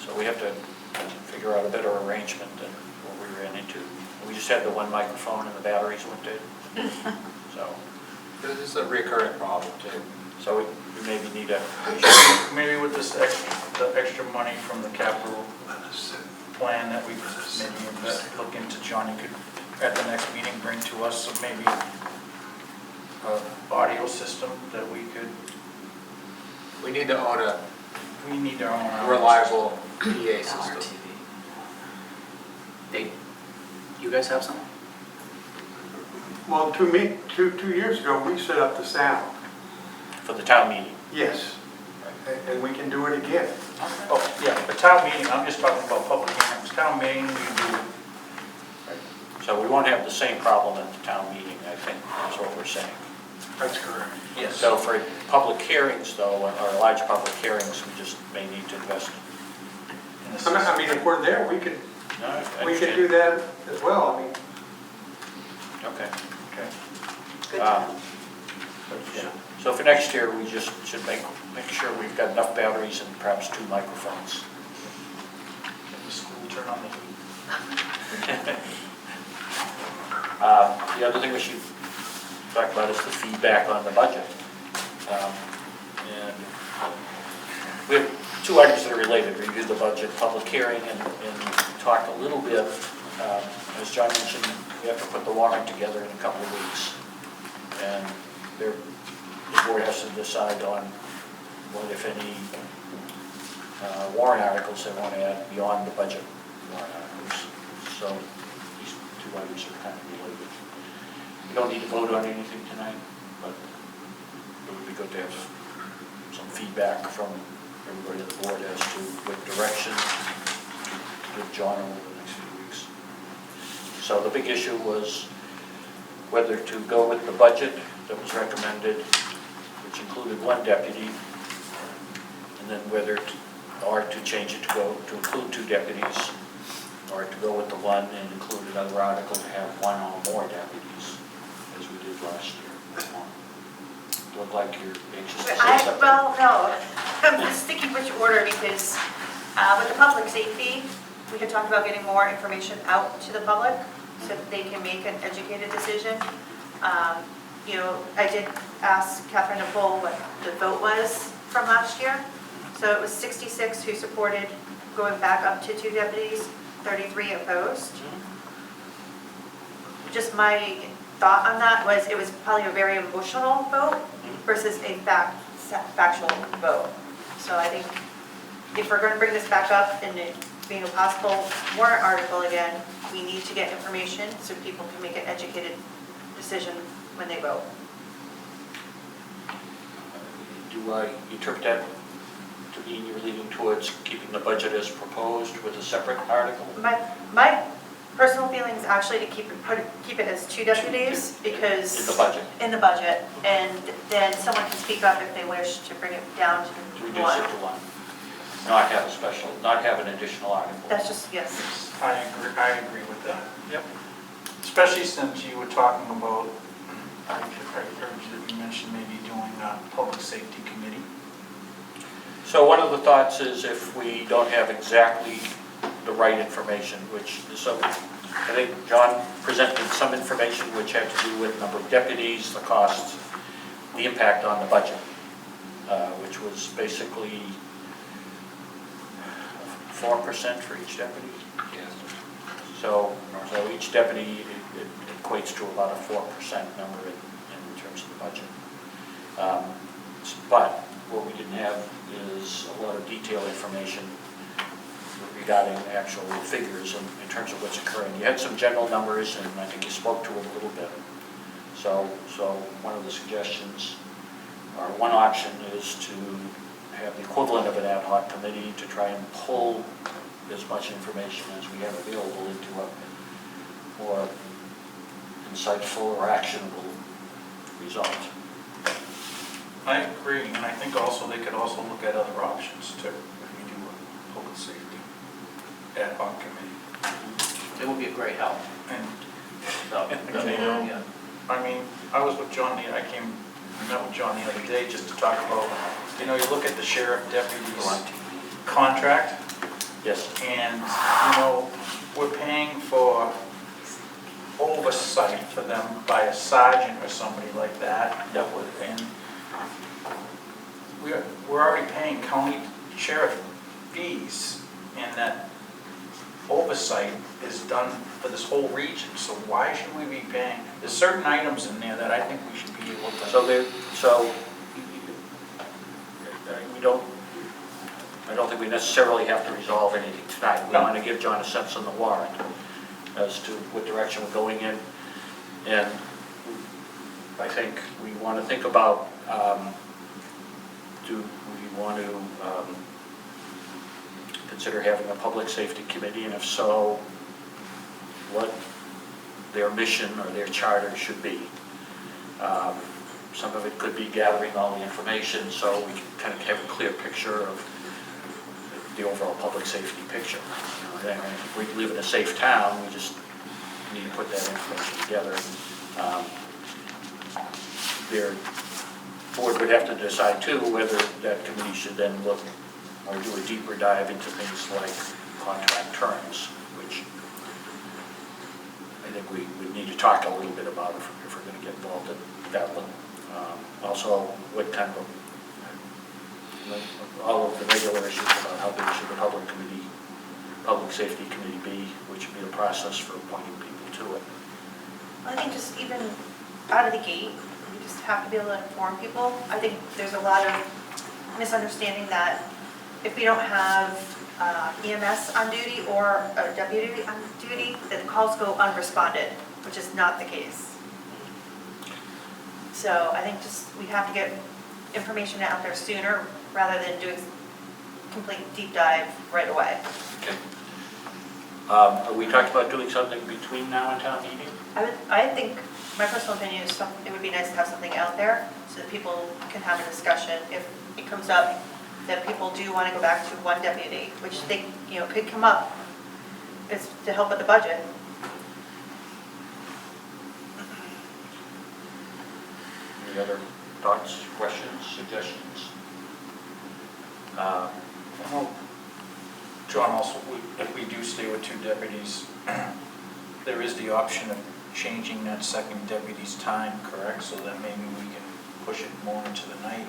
So we have to figure out a better arrangement than what we ran into. We just had the one microphone and the batteries went dead. So This is a recurring problem too. we maybe need a, Maybe with this the extra money from the capital plan that we maybe look into, Johnny could, at the next meeting, bring to us, so maybe an audio system that we could, We need to own a we need our own. audio reliable PA system. LRTV. They, you guys have some? Well, 2 years ago, we set up the sound. for the town meeting. Yes. And we can do it again. system. Oh, yeah, the town meeting, I'm just talking about public hearings. Town meeting, we do, So we won't have the same problem at the town meeting, I think, is what we're saying. That's correct. Yes. So for public hearings though, or large public hearings, we just may need to invest. In the I mean, if we're there, we could No, I we could understand. do that as well. I mean, Okay. Okay. Good to know. Yeah. So for next year, we just should make sure we've got enough batteries and perhaps 2 microphones. Let the school turn on the heat. The other thing we should talk about is the feedback on the budget. And we have 2 items that are related: review the budget, public hearing, and talk a little bit. As John mentioned, we have to put the warrant together in a couple of weeks. And the board has to decide on what, if any, warrant articles they want to add beyond the budget warrant articles. So these 2 items are kind of related. We don't need to vote on anything tonight, but it would be good to have some feedback from everybody on the board as to what direction to give John over the next few weeks. So the big issue was whether to go with the budget that was recommended, which included 1 deputy, and then whether to, or to change it to include 2 deputies, or to go with the 1 and include another article to have 1 or more deputies, as we did last year. Look like you're anxious to say something. Well, no, I'm just sticking with your order because with the public safety, we had talked about getting more information out to the public so that they can make an educated decision. You know, I did ask Catherine to pull what the vote was from last year. So it was 66 who supported going back up to 2 deputies, 33 opposed. Just my thought on that was it was probably a very emotional vote versus a factual vote. So I think if we're going to bring this back up and it being a possible warrant article again, we need to get information so people can make an educated decision when they vote. Do I interpret that to mean you're leaning towards keeping the budget as proposed with a separate article? My personal feeling is actually to keep it as 2 deputies because In the budget. and then someone can speak up if they wish to bring it down to To reduce 1. it to 1. Not have an additional article. That's just, yes. I agree with that. Yep. Especially since you were talking about, I heard you mention maybe doing a public safety committee. So one of the thoughts is if we don't have exactly the right information, so I think John presented some information which had to do with number of deputies, the costs, the impact on the budget, which was basically 4% for each deputy. yes. So each deputy, it equates to about a 4% number in terms of the budget. But what we didn't have is a lot of detailed information regarding actual figures in terms of what's occurring. You had some general numbers, and I think you spoke to it a little bit. So one of the suggestions, or one option, is to have the equivalent of an ad hoc committee to try and pull as much information as we have available into a more insightful or actionable result. I agree, and I think also they could also look at other options too, if we do a public safety ad hoc committee. It would be a great help. And, Yeah. I mean, I was with John, I met with John the other day just to talk about, you look at the sheriff deputy's contract, Yes. and, we're paying for oversight for them by a sergeant or somebody like that. And we're already paying county sheriff fees, and that oversight is done for this whole region, so why should we be paying? There's certain items in there that I think we should be able to. I don't think we necessarily have to resolve anything tonight. We want to give John a sense on the warrant as to what direction we're going in. And I think we want to think about, do we want to consider having a public safety committee, and if so, what their mission or their charter should be. some of it could be gathering all the information so we can kind of have a clear picture of the overall public safety picture. You know, and we live in a safe town, we just need to put that information together. Their board would have to decide too whether that committee should then look or do a deeper dive into things like contract terms, which I think we would need to talk a little bit about if we're going to get involved in that one. Also, what kind of, all of the regular issues about how big should the public safety committee be, which would be the process for appointing people to it. I think just even out of the gate, we just have to be able to inform people. I think there's a lot of misunderstanding that if we don't have EMS on duty or a deputy on duty, that calls go unresponded, which is not the case. So I think just we have to get information out there sooner rather than doing complete deep dive right away. Okay. Are we talking about doing something between now and town meeting? I think, my personal opinion is it would be nice to have something out there so that people can have a discussion if it comes up that people do want to go back to one deputy, which they, could come up. It's to help with the budget. Any other thoughts, questions, suggestions? Well, John, also, if we do stay with 2 deputies, there is the option of changing that second deputy's time, correct? So that maybe we can push it more into the night.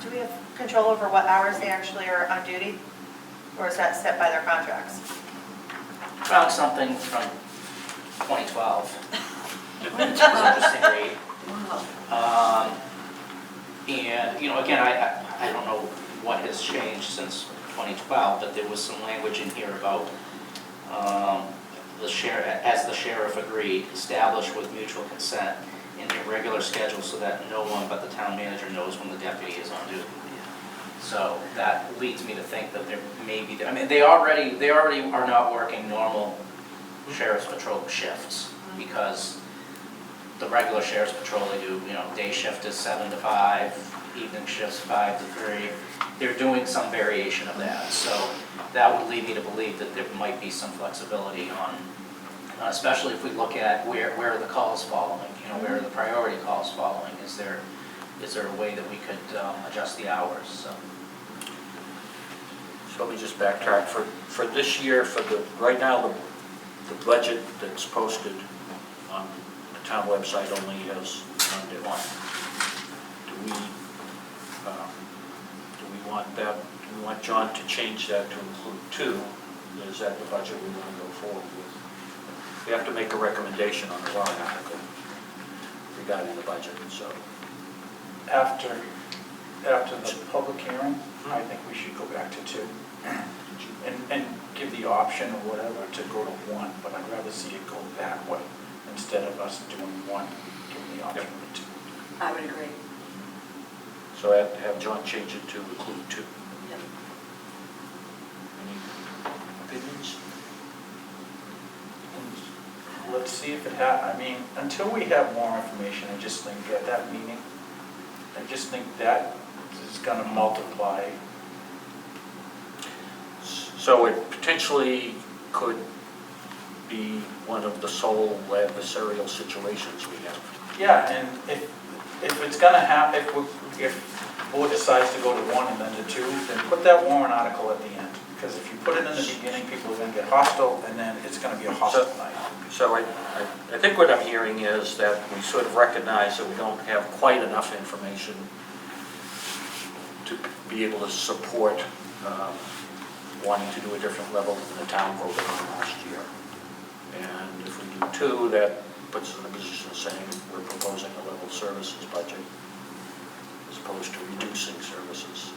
Do we have control over what hours they actually are on duty? Or is that set by their contracts? Found something from 2012. It's an interesting rate. And, again, I don't know what has changed since 2012, but there was some language in here about as the sheriff agreed, established with mutual consent in a regular schedule so that no one but the town manager knows when the deputy is on duty. So that leads me to think that there may be, they already are not working normal sheriff's patrol shifts because the regular sheriff's patrol, they do, day shift is 7 to 5, evening shifts 5 to 3. They're doing some variation of that. So that would lead me to believe that there might be some flexibility on, especially if we look at where are the calls following, where are the priority calls following? Is there a way that we could adjust the hours? So let me just backtrack. For this year, right now, the budget that's posted on the town website only has Monday one. Do we want that? Do we want John to change that to include 2? Is that the budget we want to go forward with? We have to make a recommendation on the warrant article regarding the budget. So After the public hearing, I think we should go back to 2. And give the option or whatever to go to 1, but I'd rather see it go that way instead of us doing 1, giving the option to 2. I would agree. So have John change it to include 2. Yep. Any opinions? Let's see if it until we have more information, I just think at that meeting, I just think that is going to multiply. So it potentially could be one of the sole adversarial situations we have. Yeah, and if it's going to happen, if the board decides to go to 1 and then to 2, then put that warrant article at the end. Because if you put it in the beginning, people are going to get hostile, and then it's going to be a hostile night. So I think what I'm hearing is that we sort of recognize that we don't have quite enough information to be able to support wanting to do a different level than the town voted on last year. And if we do 2, that puts us in a position of saying we're proposing a level services budget as opposed to reducing services.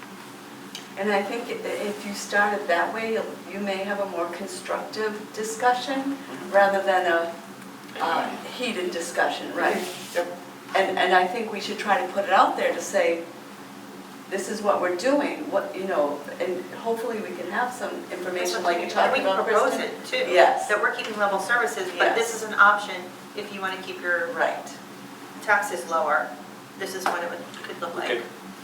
And I think if you start it that way, you may have a more constructive discussion rather than a heated discussion, right? Yep. And I think we should try to put it out there to say, this is what we're doing, and hopefully we can have some information like you talked about, And we can propose Kristen. it too. Yes. That we're keeping level services, but this is an option if you want to keep your. Right. taxes lower, this is what it could look We like. could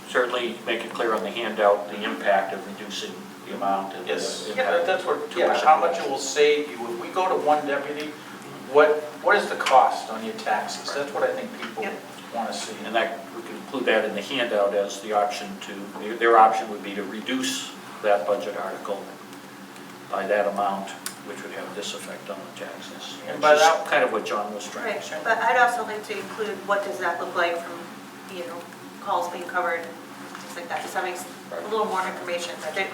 certainly make it clear on the handout, the impact of reducing the amount and the Yes, impact. that's what, Two yeah, percent how much reduction. it will save you. If we go to one deputy, what is the cost on your taxes? That's what I think people Yep. want to see. And that, we can include that in the handout as the option to, their option would be to reduce that budget article by that amount, which would have this effect on the taxes. And Which by is that- kind of what John was trying Right, to say. but I'd also like to include what does that look like from, calls being covered, things like that, just having a little more information, that they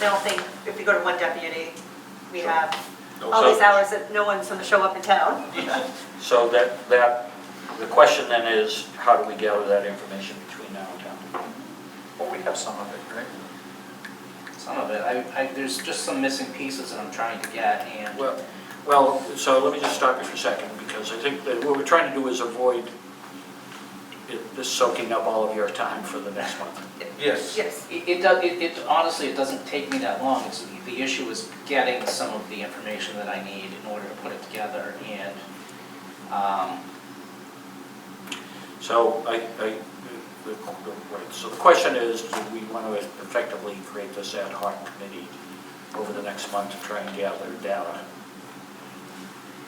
don't think if we go to one deputy, we Sure. have No, all so- these hours that no one's gonna show up in town. So the question then is, how do we gather that information between now and town? Well, we have some of it, right? Some of it, there's just some missing pieces that I'm trying to get, and Well, so let me just stop you for a second, because I think that what we're trying to do is avoid this soaking up all of your time for the next month. Yes. Yes, it honestly, it doesn't take me that long. The issue is getting some of the information that I need in order to put it together, and, So so the question is, do we want to effectively create this ad hoc committee over the next month to try and gather data?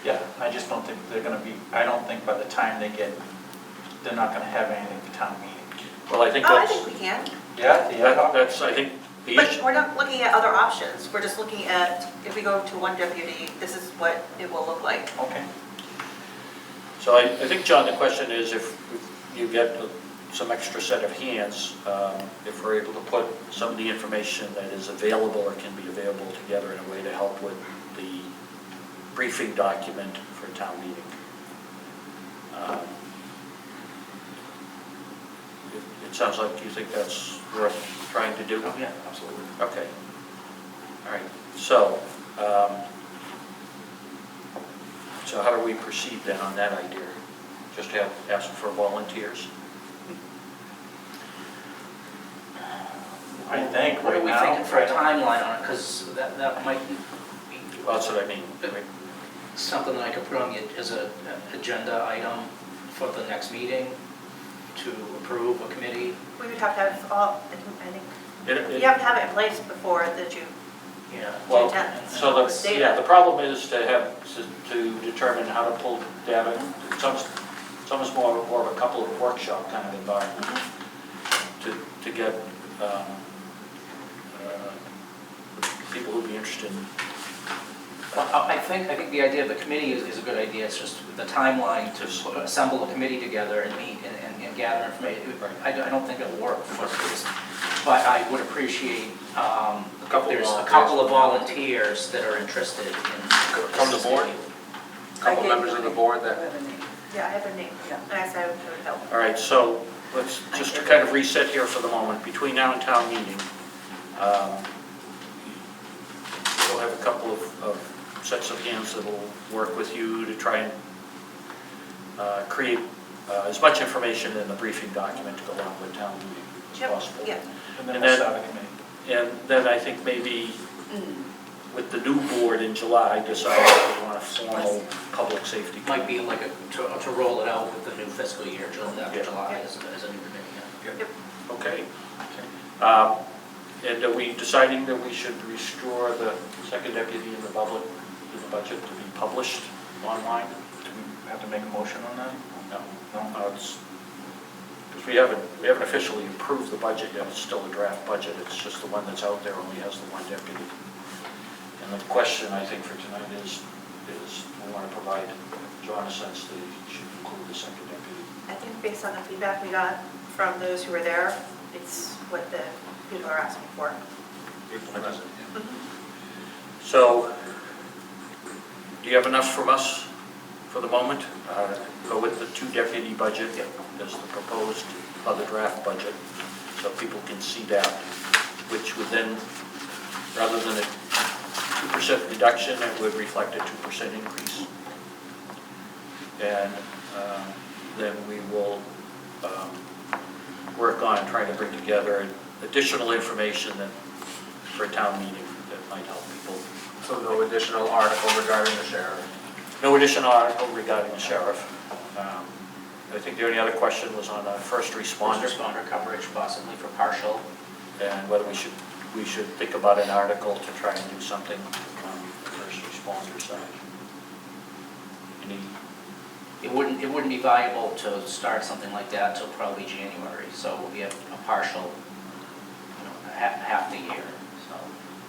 Yeah, I just don't think they're going to be, I don't think by the time they're not going to have anything for town meeting. Well, I think oh, I that's, think we can, Yeah, the ad hoc? that's, I think, the but issue. we're not looking at other options, we're just looking at, if we go to one deputy, this is what it will look like. Okay. So I think, John, the question is if you get some extra set of hands, if we're able to put some of the information that is available or can be available together in a way to help with the briefing document for town meeting. It sounds like you think that's worth trying to do? oh, yeah, absolutely. Okay. All right. So how do we proceed then on that idea? Just ask for volunteers? I think What are right we now. thinking for a timeline on it? Because that might be Well, that's what I mean. something that I could put on as an agenda item for the next meeting to approve a committee. We would have to have all, I think, It- you have to have it in place before that you, Yeah. Well, Data. so the problem is to determine how to pull data. It's almost more of a couple of workshop kind of environment to get people who'd be interested in. Well, I think the idea of the committee is a good idea. It's just the timeline to assemble a committee together and meet and gather information. I don't think it'll work for this, but I would appreciate if there's a couple of volunteers that are interested in. From the board? Couple members of the board that, yeah, I have their name, and I said it would help. All right, so let's just to kind of reset here for the moment. Between now and town meeting, we'll have a couple of sets of hands that will work with you to try and create as much information in the briefing document to go along with town meeting as Yep, possible. yeah. And then And we'll then- start a committee. And then I think maybe with the new board in July, decide if we want a formal public safety. Might be like to roll it out with the new fiscal year, after Yeah. July as a new committee. Okay. And are we deciding that we should restore the second deputy in the budget to be published online? Do we have to make a motion on that? No, it's, because we haven't officially approved the budget yet, it's still a draft budget, it's just the one that's out there only has the one deputy. And the question, I think, for tonight is we want to provide John a sense that he should include the second deputy. I think based on the feedback we got from those who were there, it's what the people are asking for. So, do you have enough from us for the moment? Go with the two deputy budget as the proposed other draft budget, so people can see that, which would then, rather than a 2% reduction, it would reflect a 2% increase. And then we will work on trying to bring together additional information for a town meeting that might help people. so no additional article regarding the sheriff. No additional article regarding the sheriff. I think the only other question was on first First responder, responder coverage possibly for partial. and whether we should think about an article to try and do something on the first responder side. Any, It wouldn't be viable to start something like that until probably January, so we'll be a partial, half the year, so,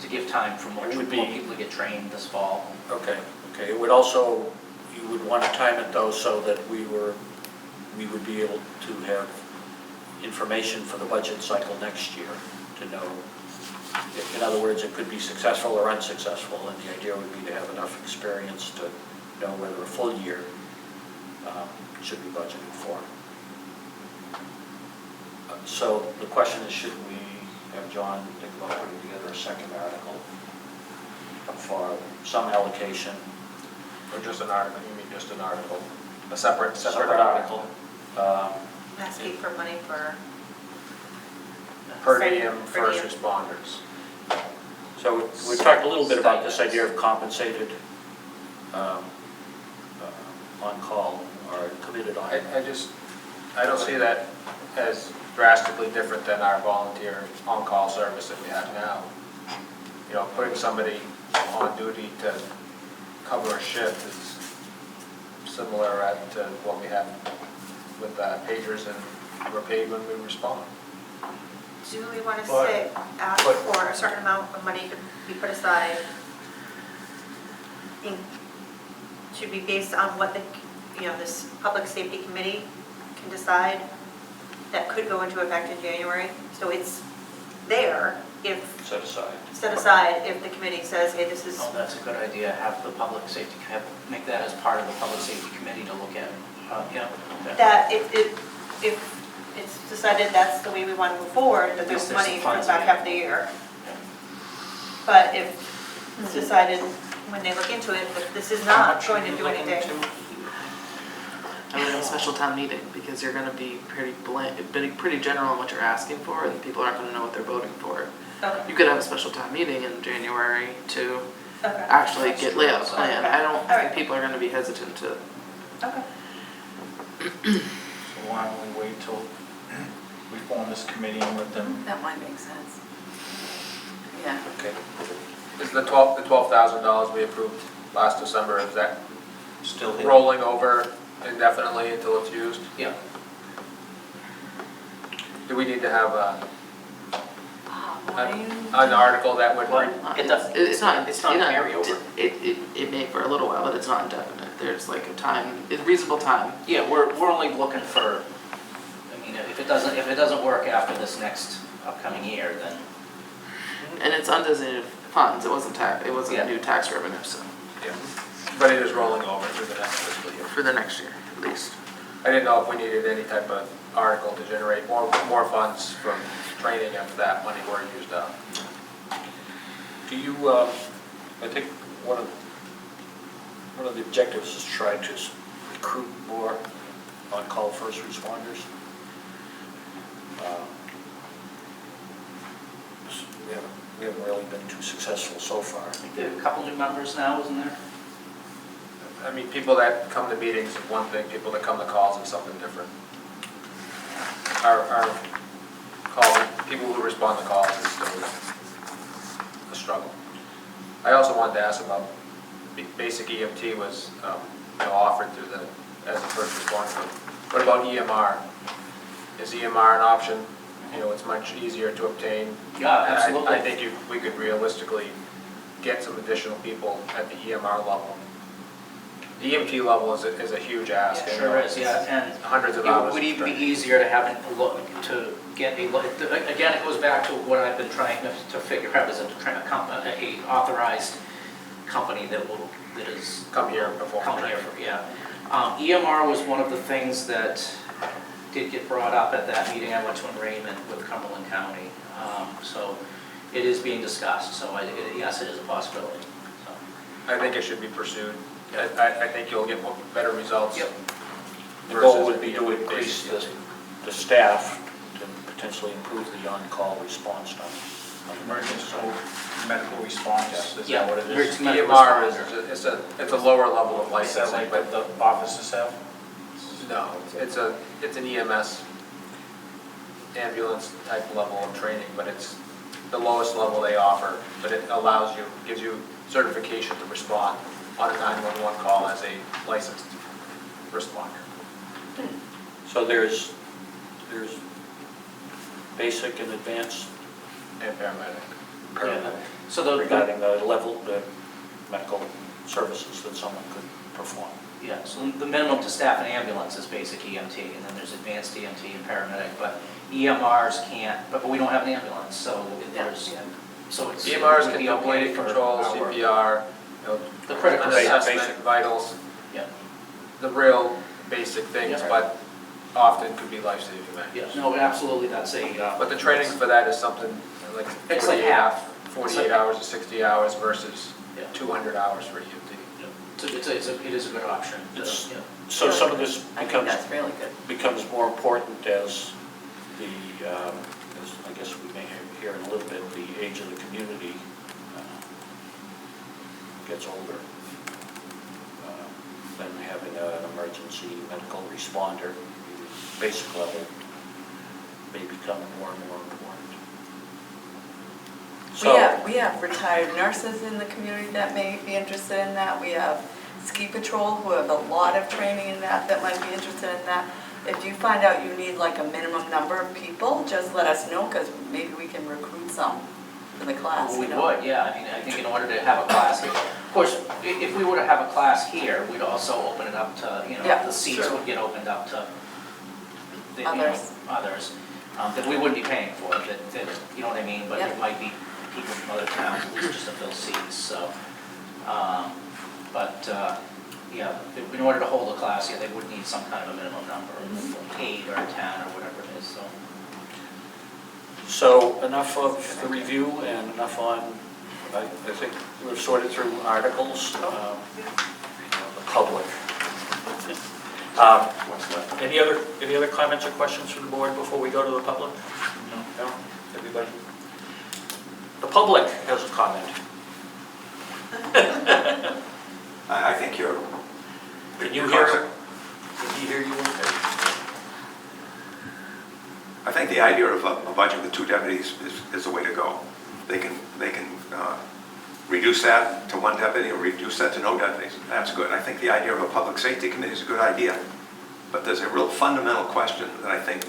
to give time for more It would more be- people to get trained this fall. okay. It would also, you would want to time it though so that we would be able to have information for the budget cycle next year to know. In other words, it could be successful or unsuccessful, and the idea would be to have enough experience to know whether a full year should be budgeted for. So the question is, should we have John think about putting together a second article for some allocation? Or just an article, you mean just an article? A separate Article. Asking for money for. Per diem Per first diem. responders. So we've talked a little bit about this idea of compensated on-call or committed on. I don't see that as drastically different than our volunteer on-call service that we have now. You know, putting somebody on duty to cover a shift is similar to what we have with pagers, and we're paid when we respond. Do we want to But- say, ask for a certain amount of money to be put aside? Should be based on what this public safety committee can decide that could go into effect in January? So it's there if, Set aside. if the committee says, hey, this is, Oh, that's a good idea, have the public safety, make that as part of the public safety committee to look at. Okay. that if it's decided that's the way we want to move forward, that At there's least there's money some for the funds back in half of the year. But if it's decided, when they look into it, that this is How not much going are to you do looking anything. to? I would have a special town meeting, because you're gonna be pretty general on what you're asking for, and people aren't gonna know what they're voting for. Okay. You could have a special town meeting in January to Okay. actually lay out a plan. I don't All right. think people are gonna be hesitant to. Okay. So why don't we wait till we form this committee and let them, That might make sense. Yeah. Okay. Is the $12,000 we approved last December, is that still hit? rolling over indefinitely until it's used? Yeah. Do we need to have Maureen? an article that would, It does, It's not. it's not a carryover. It may for a little while, but it's not indefinite. There's like a time, a reasonable time. Yeah, we're only looking for, I mean, if it doesn't work after this next upcoming year, then, And it's undesignated funds. It wasn't Yeah. new tax revenue, so but it is rolling over through the next fiscal year. for the next year, at least. I didn't know if we needed any type of article to generate more funds from training after that money were used up. Do you, I think one of the objectives is to try to recruit more on-call first responders. We haven't really been too successful so far. I think there are a couple new members now, isn't there? I mean, people that come to meetings is one thing, people that come to calls is something different. Our people who respond to calls is still a struggle. I also wanted to ask about, basic EMT was offered through as a first responder. What about EMR? Is EMR an option? It's much easier to obtain. Yeah, And absolutely. I think we could realistically get some additional people at the EMR level. The EMT level is a huge ask. Yeah, sure is, yeah, and Hundreds of it hours. would of even be training. easier to have to get again, it goes back to what I've been trying to figure out, is a authorized company that is. Come here before. Come here, yeah. EMR was one of the things that did get brought up at that meeting I went to in Raymond with Cumberland County. So it is being discussed, so yes, it is a possibility. So. I think it should be pursued. I think you'll get better results. Yep. The goal would be to increase the staff to potentially improve the on-call response time. Emergency medical response, is Yeah, that what it is? emergency medical EMR responders. it's a lower level of Is that licensing, like but what the officers have? No, it's an EMS ambulance type level of training, but it's the lowest level they offer, but it allows you, gives you certification to respond on a 911 call as a licensed responder. So there's basic and advanced And paramedic. paramedic So the, regarding the level, the medical services that someone could perform. yeah, so the minimum to staff an ambulance is basic EMT, and then there's advanced EMT and paramedic, but EMRs can't, but we don't have an ambulance, so there's, so it's. EMRs it would can be do okay bleeding for control, our work. CPR, The critical assessment, basic. vitals, Yeah, the real basic things, Yeah. but often could be life-saving measures. yeah, no, absolutely, that's a. But the training for that is something like It's like 48 half. 48 hours to 60 hours versus Yeah. 200 hours for EMT. It is a good option. It's- Yeah. So some of this I think becomes that's really good. more important as the, as I guess we may hear in a little bit, the age of the community gets older. Then having an emergency medical responder, basic level, may become more and more important. So, We have retired nurses in the community that may be interested in that. We have ski patrol who have a lot of training in that might be interested in that. If you find out you need like a minimum number of people, just let us know, because maybe we can recruit some for the class, We you know? would, yeah, I mean, I think in order to have a class here, of course, if we were to have a class here, we'd also open it up to, you know, Yeah, the seats true. would get opened up to the, you know, Others. others, that we wouldn't be paying for, that, you know what I mean? But Yeah. it might be people from other towns, at least just to fill seats, so. Yeah, in order to hold a class, yeah, they would need some kind of a minimum number of 8 or 10 or whatever it is, so. so enough of the review and enough on, I think we've sorted through articles, the public. Any other comments or questions from the board before we go to the public? No? Everybody? The public has a comment. I think you're. Can you hear him? Can he hear you okay? I think the idea of a budget with 2 deputies is the way to go. They can reduce that to 1 deputy or reduce that to no deputies. That's good. I think the idea of a public safety committee is a good idea. But there's a real fundamental question that I think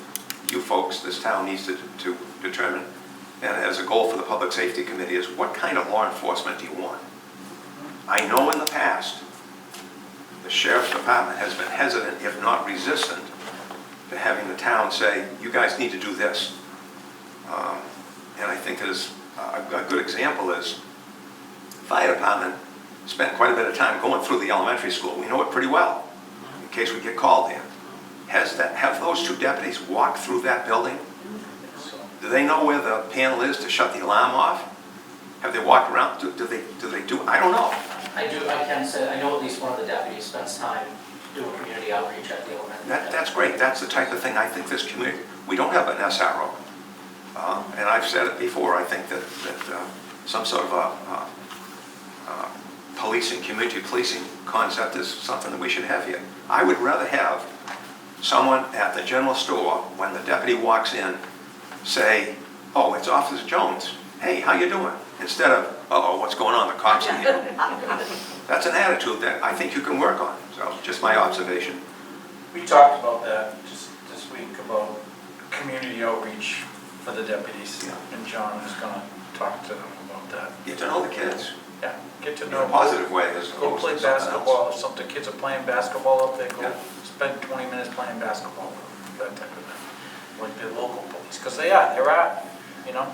you folks, this town needs to determine, and as a goal for the public safety committee, is what kind of law enforcement do you want? I know in the past, the sheriff's department has been hesitant, if not resistant, to having the town say, you guys need to do this. And I think there's a good example is, the fire department spent quite a bit of time going through the elementary school. We know it pretty well, in case we get called in. Have those 2 deputies walk through that building? Do they know where the panel is to shut the alarm off? Have they walked around? Do they do? I don't know. I can say, I know at least one of the deputies spends time doing community outreach at the elementary. That's great. That's the type of thing I think this community, we don't have an SRO. And I've said it before, I think that some sort of a policing, community policing concept is something that we should have here. I would rather have someone at the general store, when the deputy walks in, say, oh, it's Officer Jones. Hey, how you doing? Instead of, uh-oh, what's going on? The cops are here. That's an attitude that I think you can work on. So, just my observation. We talked about that just this week, about community outreach for the deputies. Yeah. And John was gonna talk to them about that. Get to know the kids Yeah, get to in know. a positive way as Go opposed play to something else. basketball, if some of the kids are playing basketball up there, go Yeah. spend 20 minutes playing basketball, that type of thing. Like the local police, because they're out, you know?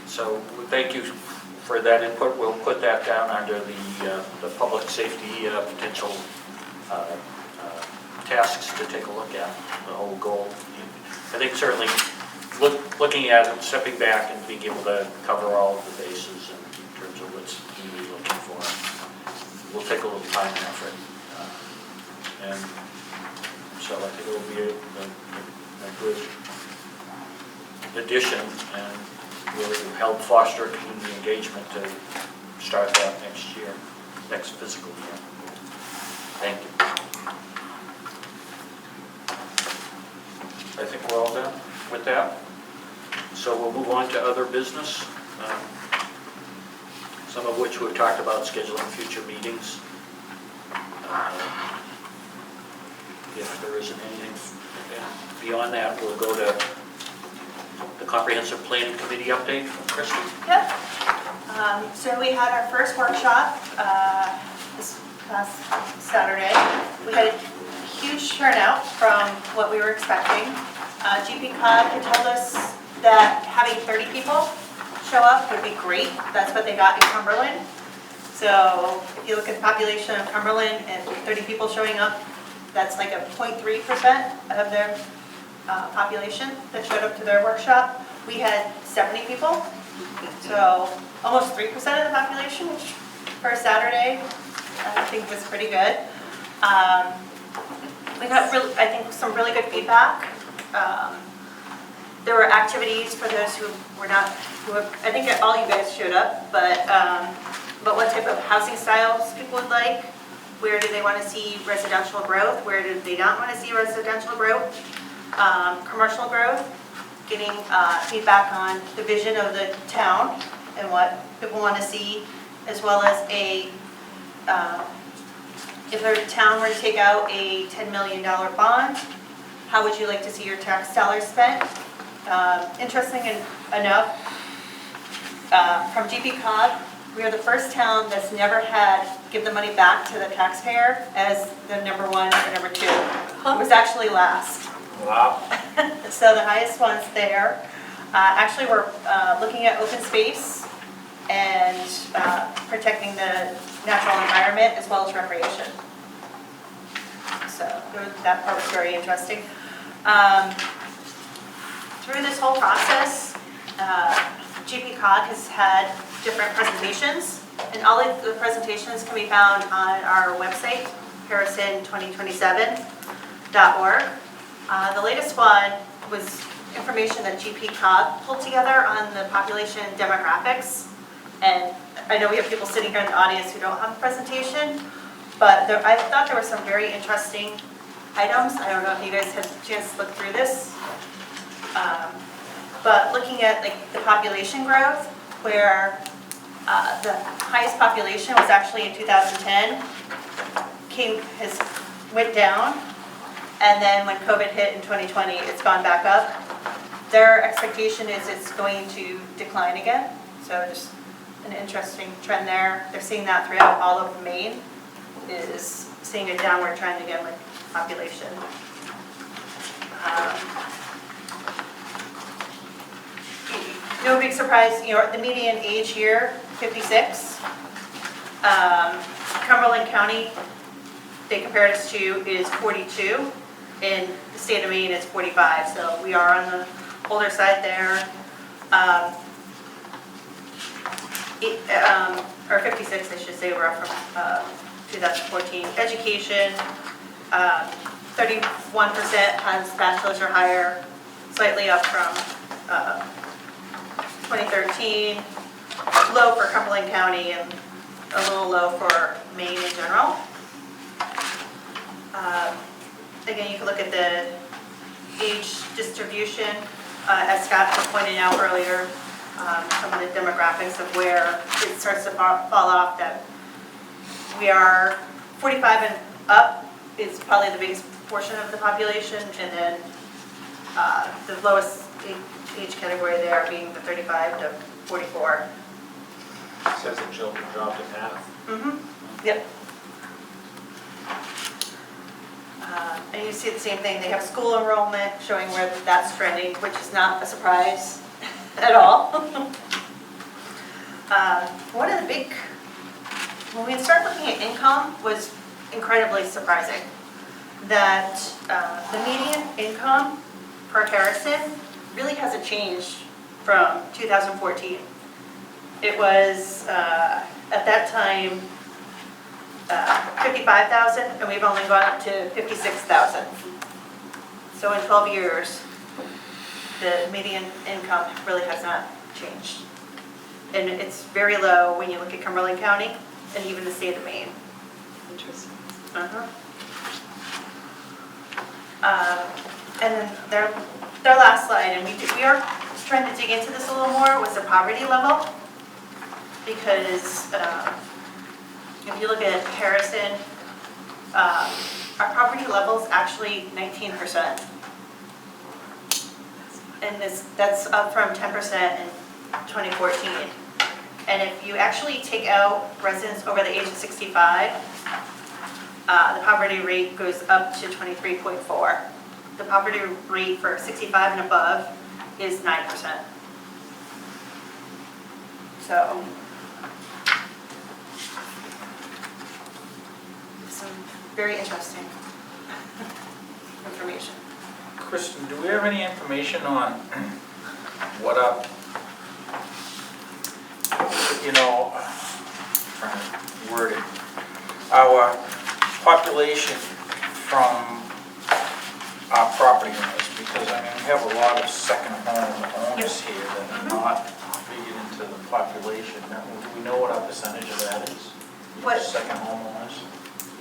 So thank you for that input. We'll put that down under the public safety potential tasks to take a look at, the whole goal. I think certainly looking at it, stepping back and being able to cover all of the bases in terms of what's really looking for. We'll take a little time and effort. And so I think it will be a good addition and really help foster community engagement to start that next year, next fiscal year. Thank you. with that. So we'll move on to other business, some of which we've talked about scheduling future meetings. If there isn't anything beyond that, we'll go to the Comprehensive Planning Committee update from Kristen. Yep. So we had our first workshop this past Saturday. We had a huge turnout from what we were expecting. GP-COG had told us that having 30 people show up would be great. That's what they got in Cumberland. So if you look at the population of Cumberland and 30 people showing up, that's like a 0.3% of their population that showed up to their workshop. We had 70 people, so almost 3% of the population, which for a Saturday, I think was pretty good. We got really, I think, some really good feedback. There were activities for those who were not, I think all you guys showed up, but what type of housing styles people would like, where do they want to see residential growth, where do they not want to see residential growth, commercial growth, getting feedback on the vision of the town and what people want to see, as well as if the town were to take out a $10 million bond, how would you like to see your tax dollars spent? Interesting enough, from GP-COG, we are the first town that's never had give the money back to the taxpayer as the number one or number two. It was actually last. Wow. So the highest one's there. Actually, we're looking at open space and protecting the natural environment as well as recreation. So that part was very interesting. Through this whole process, GP-COG has had different presentations, and all of the presentations can be found on our website, harrison2027.org. The latest one was information that GP-COG pulled together on the population demographics. And I know we have people sitting here in the audience who don't have a presentation, but I thought there were some very interesting items. I don't know if you guys had a chance to look through this. But looking at like the population growth, where the highest population was actually in 2010, went down, and then when COVID hit in 2020, it's gone back up. Their expectation is it's going to decline again, so just an interesting trend there. They're seeing that throughout all of Maine, is seeing a downward trend again with population. No big surprise, the median age here, 56. Cumberland County, they compared us to, is 42. In the state of Maine, it's 45, so we are on the older side there. Or 56, I should say, we're up from 2014. Education, 31% has bachelor's or higher, slightly up from 2013. Low for Cumberland County and a little low for Maine in general. Again, you can look at the age distribution, as Scott was pointing out earlier, some of the demographics of where it starts to fall off, that we are 45 and up is probably the biggest portion of the population, and then the lowest age category there being the 35 to 44. It says the children dropped in half. Mm-hmm. Yep. And you see the same thing. They have school enrollment showing where that's trending, which is not a surprise at all. One of the big, when we start looking at income, was incredibly surprising. That the median income per Harrison really hasn't changed from 2014. It was, at that time, 55,000, and we've only gone up to 56,000. So in 12 years, the median income really has not changed. And it's very low when you look at Cumberland County and even the state of Maine. Interesting. And then their last slide, and we are trying to dig into this a little more, was the poverty level. Because if you look at Harrison, our poverty level is actually 19%. And that's up from 10% in 2014. And if you actually take out residents over the age of 65, the poverty rate goes up to 23.4. The poverty rate for 65 and above is 9%. So, some very interesting information. Kristen, do we have any information on what up, trying to word it, our population from our property owners? Because, I mean, we have a lot of second home owners here that are not figured into the population. Now, do we know what our percentage of that is? What? Second home owners?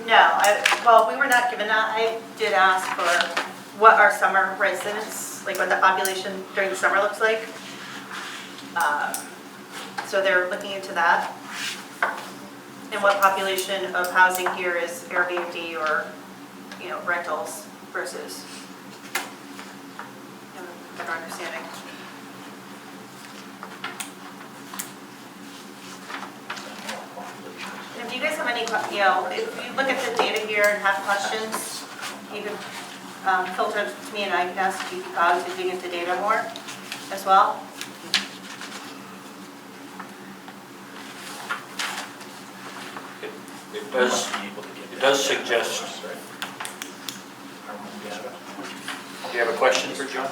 No, well, we were not given that. I did ask for what our summer residents, like what the population during the summer looks like. So they're looking into that. And what population of housing here is Airbnb or, rentals versus, better understanding. And if you guys have any, if you look at the data here and have questions, you can filter it to me and I can ask GP to dig into data more as well. It does suggest. Do you have a question for John?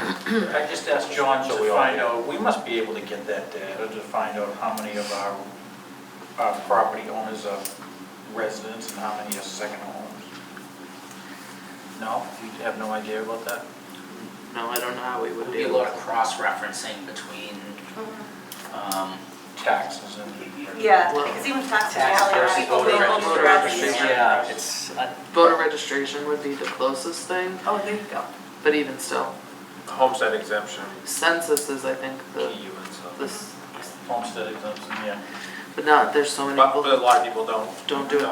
I just asked John So to we all find do. out, we must be able to get that data to find out how many of our property owners are residents and how many are second homes. No? You have no idea about that? No, I don't know how we It would would be a do lot it. of cross-referencing between, Taxes and. Yeah, because even taxes Tax are versus people voter being registration. throughout the year. yeah, it's, Voter registration would be the closest thing, Oh, there you go. but even still, Homestead exemption, census is, I think, TU the, and stuff. this, Homestead exemption, yeah. but not, there's so many But people a lot of people don't. don't do it.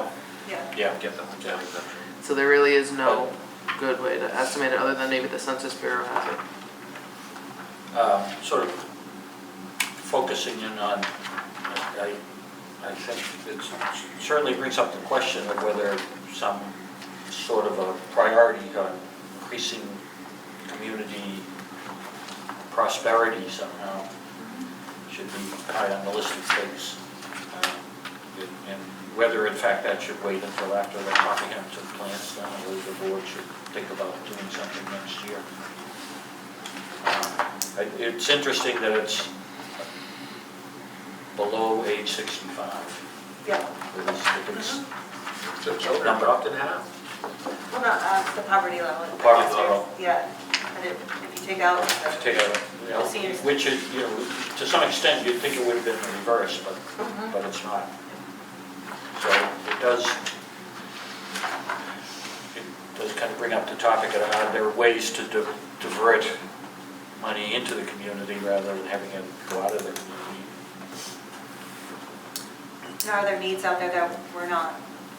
Yeah. Yeah. Get the homestead exemption. So there really is no good way to estimate it, other than maybe the Census Bureau has it. Sort of focusing in on, I think it certainly brings up the question of whether some sort of a priority on increasing community prosperity somehow should be high on the list of things. And whether in fact that should wait until after the comprehensive plan's done, or whether the board should think about doing something next year. It's interesting that it's below age 65. Yeah. So number up in half. Well, not the poverty level. The poverty level. Yeah, and if you take out the Take a, seniors. which is, to some extent, you'd think it would have been the reverse, but it's not. So it does kind of bring up the topic of how there are ways to divert money into the community rather than having it go out of the community. Are there needs out there that we're not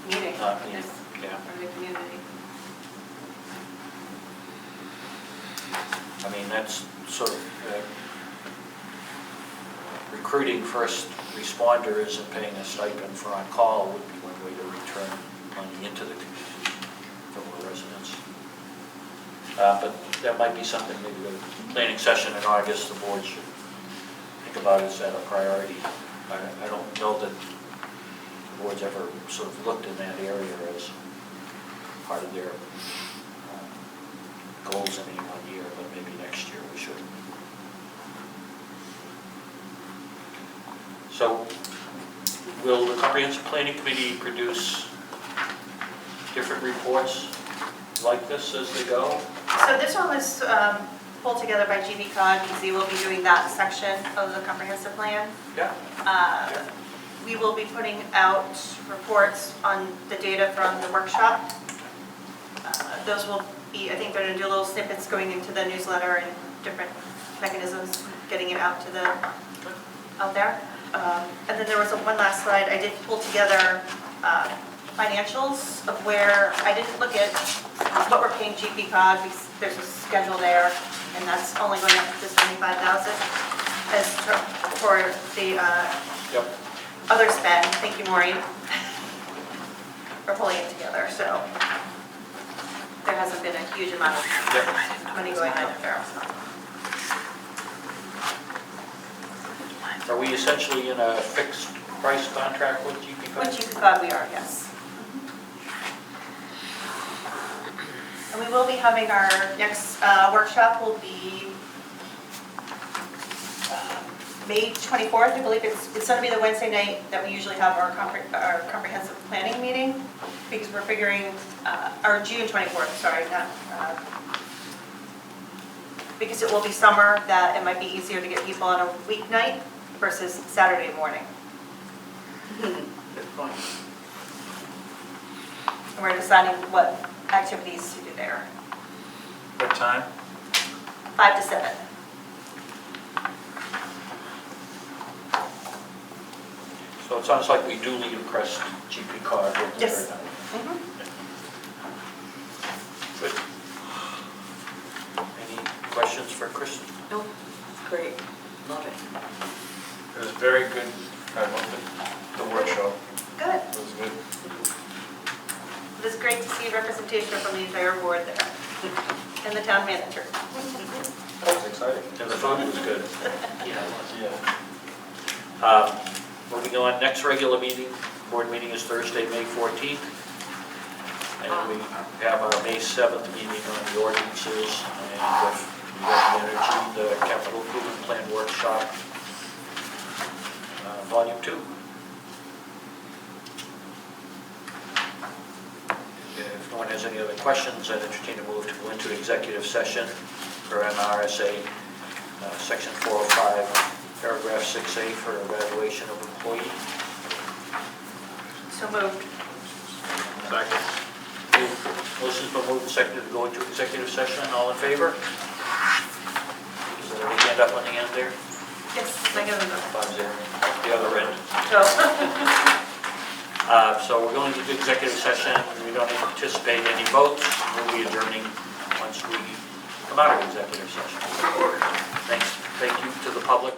meeting Yeah. for the community? I mean, that's sort of recruiting first responders and paying a stipend for on-call would be one way to return money into the community from the residents. But that might be something maybe the planning session in August, the board should think about as that a priority. I don't know that the board's ever sort of looked in that area as part of their goals in any one year, but maybe next year we should. So will the Comprehensive Planning Committee produce different reports like this as they go? So this one was pulled together by GBCOG because they will be doing that section of the comprehensive plan. Yeah. We will be putting out reports on the data from the workshop. Those will be, I think they're going to do little snippets going into the newsletter and different mechanisms, getting it out to out there. And then there was one last slide, I did pull together financials of where, I didn't look at what we're paying GP cog, because there's a schedule there, and that's only going up to 75,000. As for the other spend, thank you, Maureen, for pulling it together, so there hasn't been a huge amount of money going out there. Are we essentially in a fixed price contract with GP cog? With GP cog we are, yes. And we will be having our next workshop will be May 24th, I believe it's going to be the Wednesday night that we usually have our comprehensive planning meeting, because we're figuring, our June 24th, sorry, not, because it will be summer, that it might be easier to get people on a weeknight versus Saturday morning. Good point. And we're deciding what activities to do there, What time? 5 to 7. So it sounds like we duly impressed GP cog with the Yes. turnout. Mhm. Good. Any questions for Kristen? No, great, love it. It was very good. I loved the workshop. Good. It was good. It was great to see representation from the entire board there, and the town manager. That was exciting. And the food was good. Yeah. Moving on, next regular meeting, board meeting is Thursday, May 14th. And we have our May 7th meeting on the ordinances and with the energy, the capital improvement plan workshop, volume 2. If no one has any other questions, I'd entertain a move to go into executive session for MRSA, section 405. Paragraph 6A for evaluation of employee. So moved. Second. Motion's been moved and seconded to go into executive session. All in favor? Is there a hand up on the end there? Yes, I got it. 5-0. The other end. So. So we're going into executive session. We don't anticipate any votes. We'll be adjourning once we come out of executive session. Thanks. Thank you to the public.